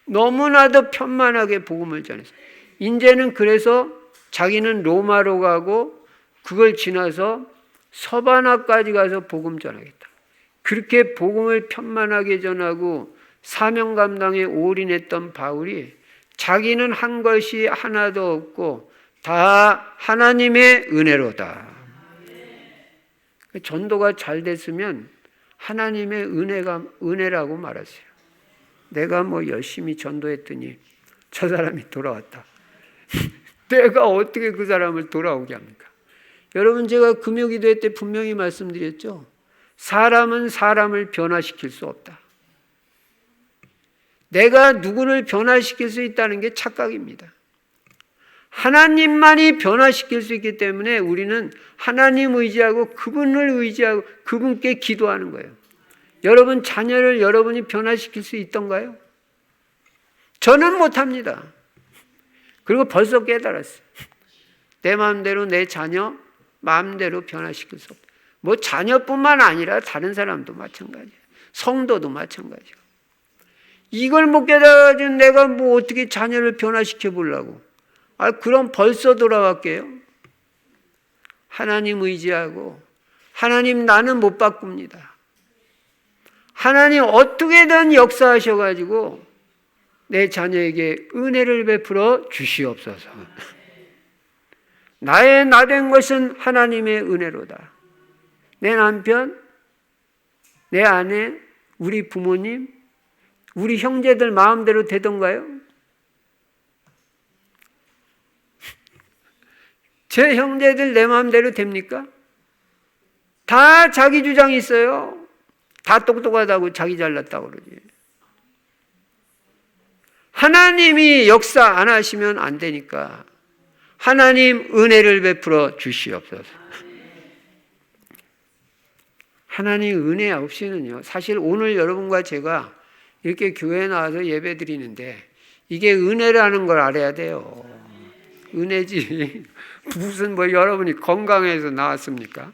너무나도 편만하게 복음을 전했어요. 이제는 그래서 자기는 로마로 가고 그걸 지나서 서바나까지 가서 복음 전하겠다. 그렇게 복음을 편만하게 전하고 사명 감당에 올인했던 바울이 자기는 한 것이 하나도 없고 다 하나님의 은혜로다. 전도가 잘 됐으면 하나님의 은혜라고 말하세요. 내가 열심히 전도했더니 저 사람이 돌아왔다. 내가 어떻게 그 사람을 돌아오게 합니까? 여러분, 제가 금요기도회 때 분명히 말씀드렸죠. 사람은 사람을 변화시킬 수 없다. 내가 누구를 변화시킬 수 있다는 게 착각입니다. 하나님만이 변화시킬 수 있기 때문에 우리는 하나님 의지하고 그분을 의지하고 그분께 기도하는 거예요. 여러분 자녀를 여러분이 변화시킬 수 있던가요? 저는 못합니다. 그리고 벌써 깨달았어요. 내 마음대로 내 자녀 마음대로 변화시킬 수 없다. 자녀뿐만 아니라 다른 사람도 마찬가지예요. 성도도 마찬가지고. 이걸 못 깨달아가지고 내가 어떻게 자녀를 변화시켜 보려고. 그럼 벌써 돌아갈게요. 하나님 의지하고, 하나님 나는 못 바꿉니다. 하나님 어떻게든 역사하셔가지고 내 자녀에게 은혜를 베풀어 주시옵소서. 나의 나된 것은 하나님의 은혜로다. 내 남편, 내 아내, 우리 부모님, 우리 형제들 마음대로 되던가요? 제 형제들 내 마음대로 됩니까? 다 자기 주장이 있어요. 다 똑똑하다고 자기 잘났다고 그러지. 하나님이 역사 안 하시면 안 되니까 하나님 은혜를 베풀어 주시옵소서. 하나님 은혜 없이는요, 사실 오늘 여러분과 제가 이렇게 교회에 나와서 예배 드리는데 이게 은혜라는 걸 알아야 돼요. 은혜지. 무슨 여러분이 건강해서 나왔습니까?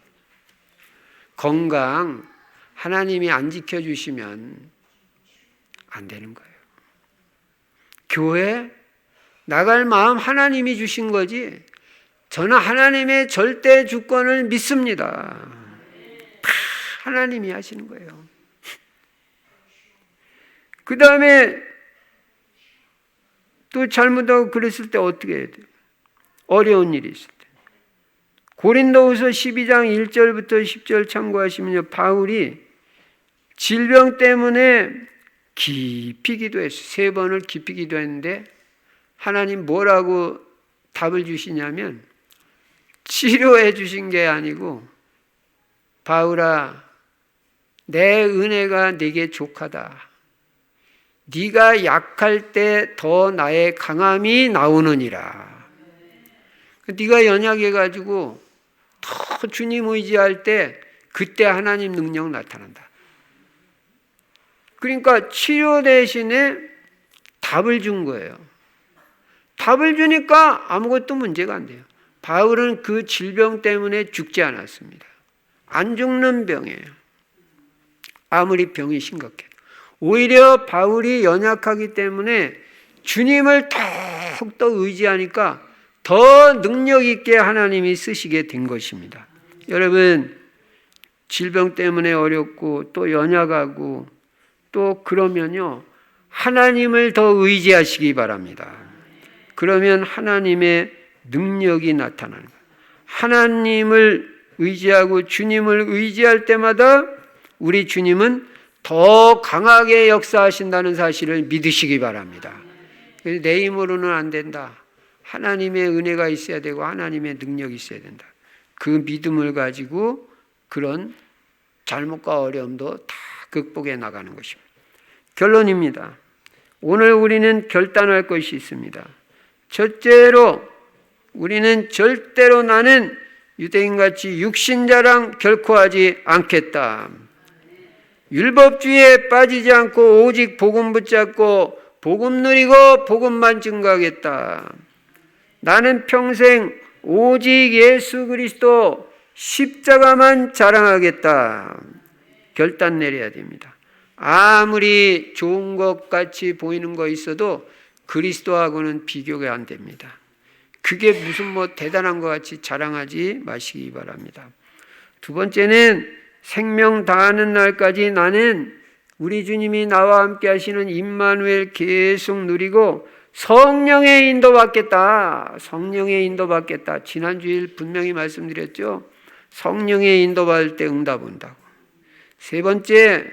건강 하나님이 안 지켜주시면 안 되는 거예요. 교회 나갈 마음 하나님이 주신 거지, 저는 하나님의 절대 주권을 믿습니다. 다 하나님이 하시는 거예요. 그 다음에 또 잘못하고 그랬을 때 어떻게 해야 돼요? 어려운 일이 있을 때. 고린도후서 12장 1절부터 10절 참고하시면요, 바울이 질병 때문에 깊이 기도했어요. 3번을 깊이 기도했는데 하나님 뭐라고 답을 주시냐면, 치료해 주신 게 아니고, 바울아 내 은혜가 네게 족하다. 네가 약할 때 더 나의 강함이 나오느니라. 네가 연약해가지고 더 주님 의지할 때 그때 하나님 능력 나타난다. 그러니까 치료 대신에 답을 준 거예요. 답을 주니까 아무것도 문제가 안 돼요. 바울은 그 질병 때문에 죽지 않았습니다. 안 죽는 병이에요. 아무리 병이 심각해. 오히려 바울이 연약하기 때문에 주님을 더욱더 의지하니까 더 능력 있게 하나님이 쓰시게 된 것입니다. 여러분, 질병 때문에 어렵고 또 연약하고 또 그러면요, 하나님을 더 의지하시기 바랍니다. 그러면 하나님의 능력이 나타나는 거예요. 하나님을 의지하고 주님을 의지할 때마다 우리 주님은 더 강하게 역사하신다는 사실을 믿으시기 바랍니다. 내 힘으로는 안 된다. 하나님의 은혜가 있어야 되고 하나님의 능력이 있어야 된다. 그 믿음을 가지고 그런 잘못과 어려움도 다 극복해 나가는 것입니다. 결론입니다. 오늘 우리는 결단할 것이 있습니다. 첫째로 우리는 절대로 나는 유대인같이 육신자랑 결코 하지 않겠다. 율법주의에 빠지지 않고 오직 복음 붙잡고 복음 누리고 복음만 증거하겠다. 나는 평생 오직 예수 그리스도 십자가만 자랑하겠다. 결단 내려야 됩니다. 아무리 좋은 것 같이 보이는 거 있어도 그리스도하고는 비교가 안 됩니다. 그게 무슨 뭐 대단한 것 같이 자랑하지 마시기 바랍니다. 두 번째는 생명 다하는 날까지 나는 우리 주님이 나와 함께 하시는 임마누엘 계속 누리고 성령의 인도받겠다. 성령의 인도받겠다. 지난주일 분명히 말씀드렸죠. 성령의 인도받을 때 응답 온다고. 세 번째,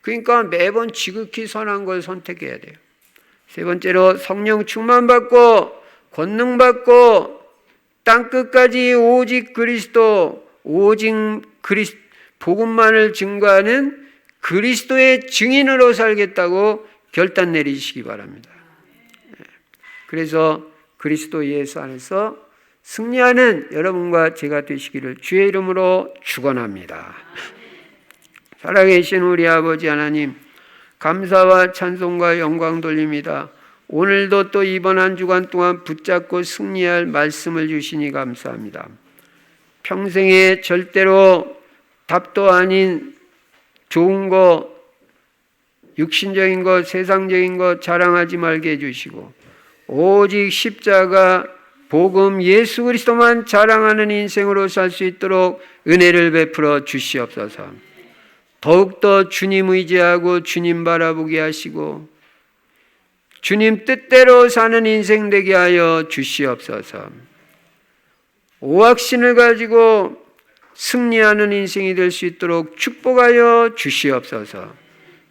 그러니까 매번 지극히 선한 걸 선택해야 돼요. 세 번째로 성령 충만받고 권능받고 땅끝까지 오직 그리스도, 오직 복음만을 증거하는 그리스도의 증인으로 살겠다고 결단 내리시기 바랍니다. 그래서 그리스도 예수 안에서 승리하는 여러분과 제가 되시기를 주의 이름으로 축원합니다. 살아계신 우리 아버지 하나님, 감사와 찬송과 영광 돌립니다. 오늘도 또 이번 한 주간 동안 붙잡고 승리할 말씀을 주시니 감사합니다. 평생에 절대로 답도 아닌 좋은 거, 육신적인 것, 세상적인 것 자랑하지 말게 해주시고 오직 십자가, 복음, 예수 그리스도만 자랑하는 인생으로 살 수 있도록 은혜를 베풀어 주시옵소서. 더욱더 주님 의지하고 주님 바라보게 하시고 주님 뜻대로 사는 인생 되게 하여 주시옵소서. 오악신을 가지고 승리하는 인생이 될 수 있도록 축복하여 주시옵소서.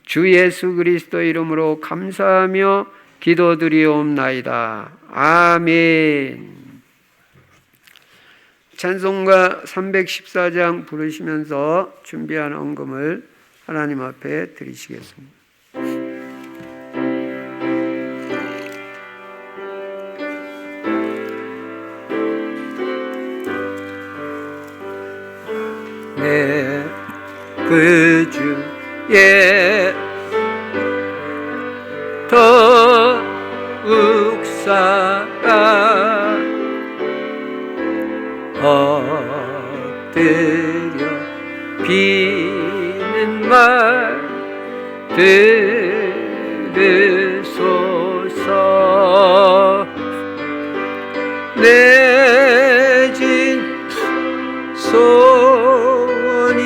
주 예수 그리스도 이름으로 감사하며 기도드리옵나이다. 아멘. 찬송가 314장 부르시면서 준비한 헌금을 하나님 앞에 드리시겠습니다. 내 그 주에 더욱 살아 엎드려 비는 말 들으소서. 내진 소원이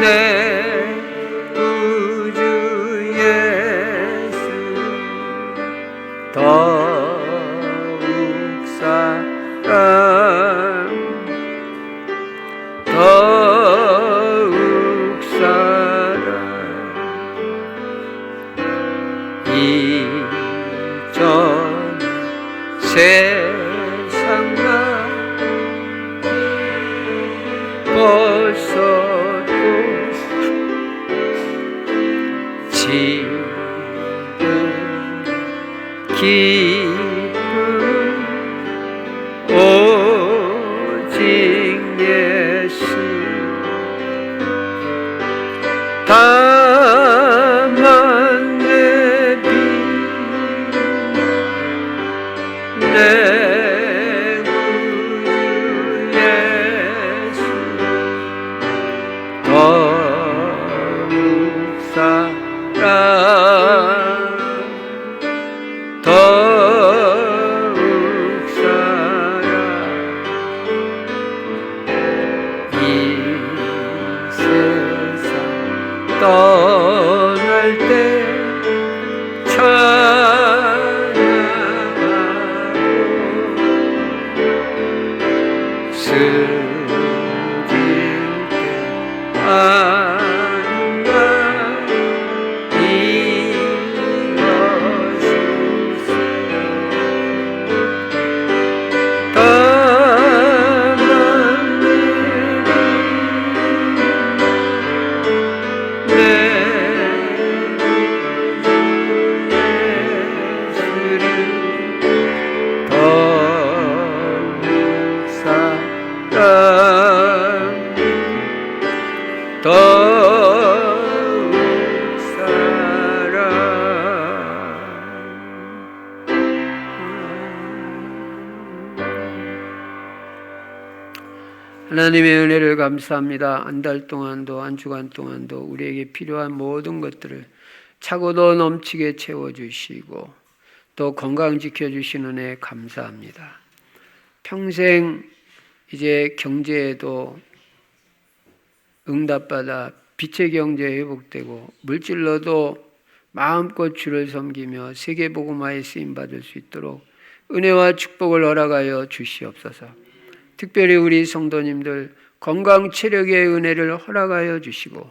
내 구주 예수 더욱 사랑 더욱 사랑 이전 세상과 벌써도 지금 기쁨 오직 더욱 살아 이 세상 떠날 때 찬양하고 숨길 때 아닌가 이것일세 떠난 내 예수를 더욱 사랑 더욱 사랑 하나님의 은혜를 감사합니다. 한 달 동안도 한 주간 동안도 우리에게 필요한 모든 것들을 차고도 넘치게 채워주시고 또 건강 지켜주시는 은혜 감사합니다. 평생 이제 경제에도 응답받아 빛의 경제 회복되고 물질로도 마음껏 주를 섬기며 세계복음화에 쓰임받을 수 있도록 은혜와 축복을 허락하여 주시옵소서. 특별히 우리 성도님들 건강 체력의 은혜를 허락하여 주시고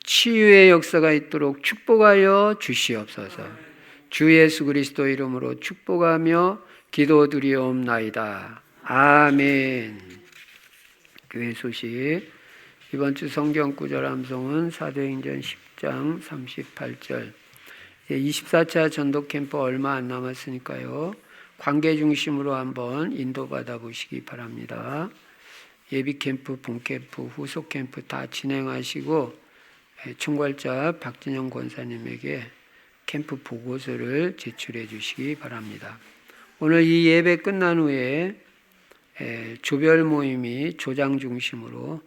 치유의 역사가 있도록 축복하여 주시옵소서. 주 예수 그리스도 이름으로 축복하며 기도드리옵나이다. 아멘. 교회 소식 이번 주 성경 구절 암송은 사도행전 10장 38절 24차 전도 캠프 얼마 안 남았으니까요. 관계 중심으로 한번 인도받아 보시기 바랍니다. 예비 캠프, 본 캠프, 후속 캠프 다 진행하시고 총괄자 박진영 권사님에게 캠프 보고서를 제출해 주시기 바랍니다. 오늘 이 예배 끝난 후에 조별 모임이 조장 중심으로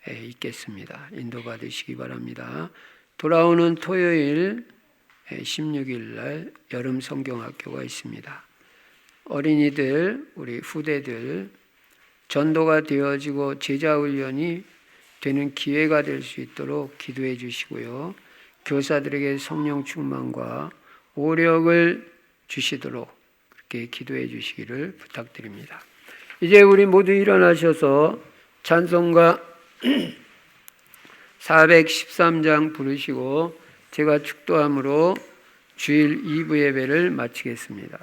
있겠습니다. 인도받으시기 바랍니다. 돌아오는 토요일 16일 날 여름 성경학교가 있습니다. 어린이들, 우리 후대들 전도가 되어지고 제자훈련이 되는 기회가 될 수 있도록 기도해 주시고요. 교사들에게 성령 충만과 오력을 주시도록 그렇게 기도해 주시기를 부탁드립니다. 이제 우리 모두 일어나셔서 찬송가 413장 부르시고 제가 축도함으로 주일 2부 예배를 마치겠습니다.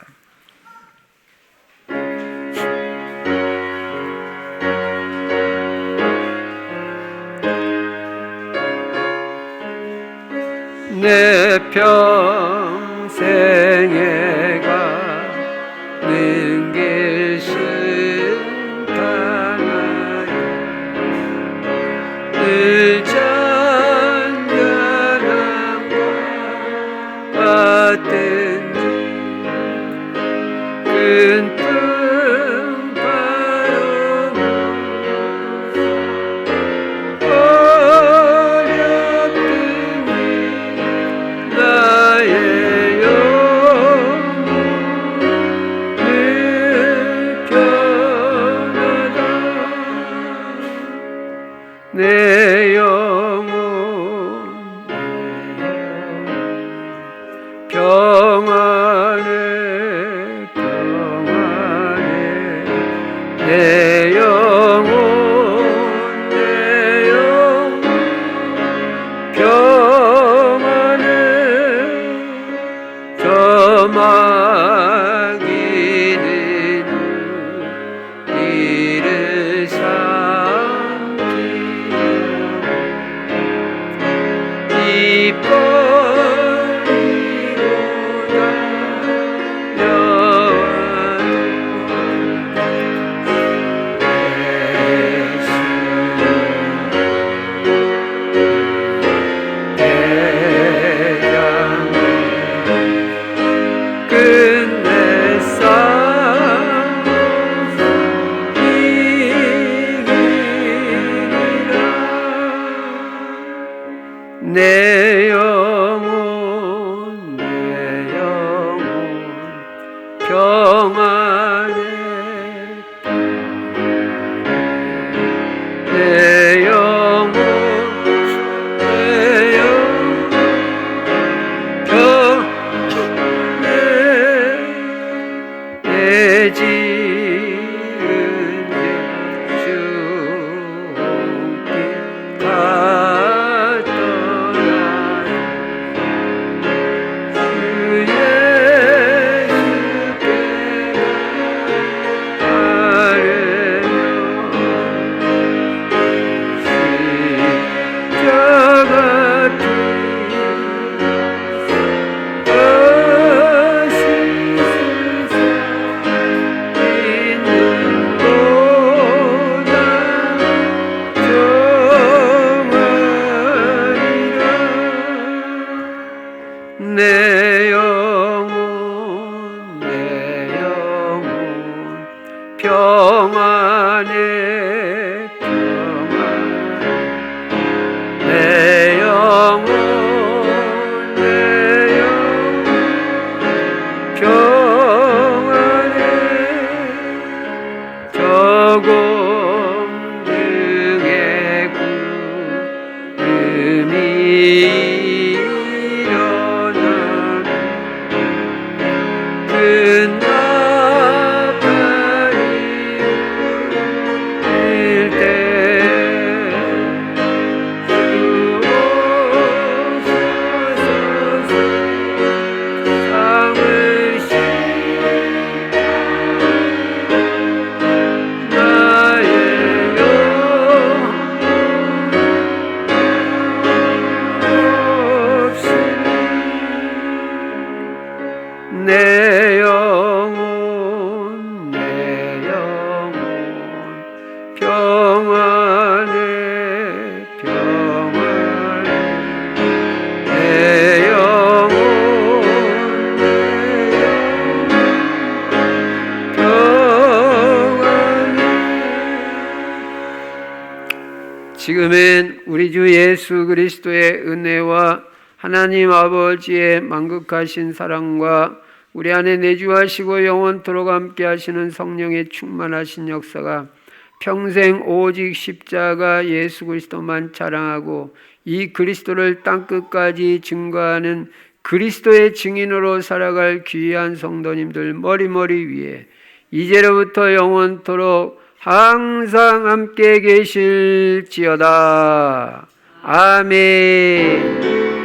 내 평생에 가는 길 순탄하여 늘 잔잔함과 같은지 큰 내 영혼 평안해 평안해 내 영혼 평안해 저 마귀는 이를 내 내 영혼 평안해 평안 내 영혼 평안해 저공중의 구름이 일어나는 큰 내 영혼 평안해 평안해 내 영혼 평안해. 지금은 우리 주 예수 그리스도의 은혜와 하나님 아버지의 만극하신 사랑과 우리 안에 내주하시고 영원토록 함께 하시는 성령의 충만하신 역사가 평생 오직 십자가 예수 그리스도만 자랑하고 이 그리스도를 땅끝까지 증거하는 그리스도의 증인으로 살아갈 귀한 성도님들 머리머리 위에 이제로부터 영원토록 항상 함께 계실지어다. 아멘.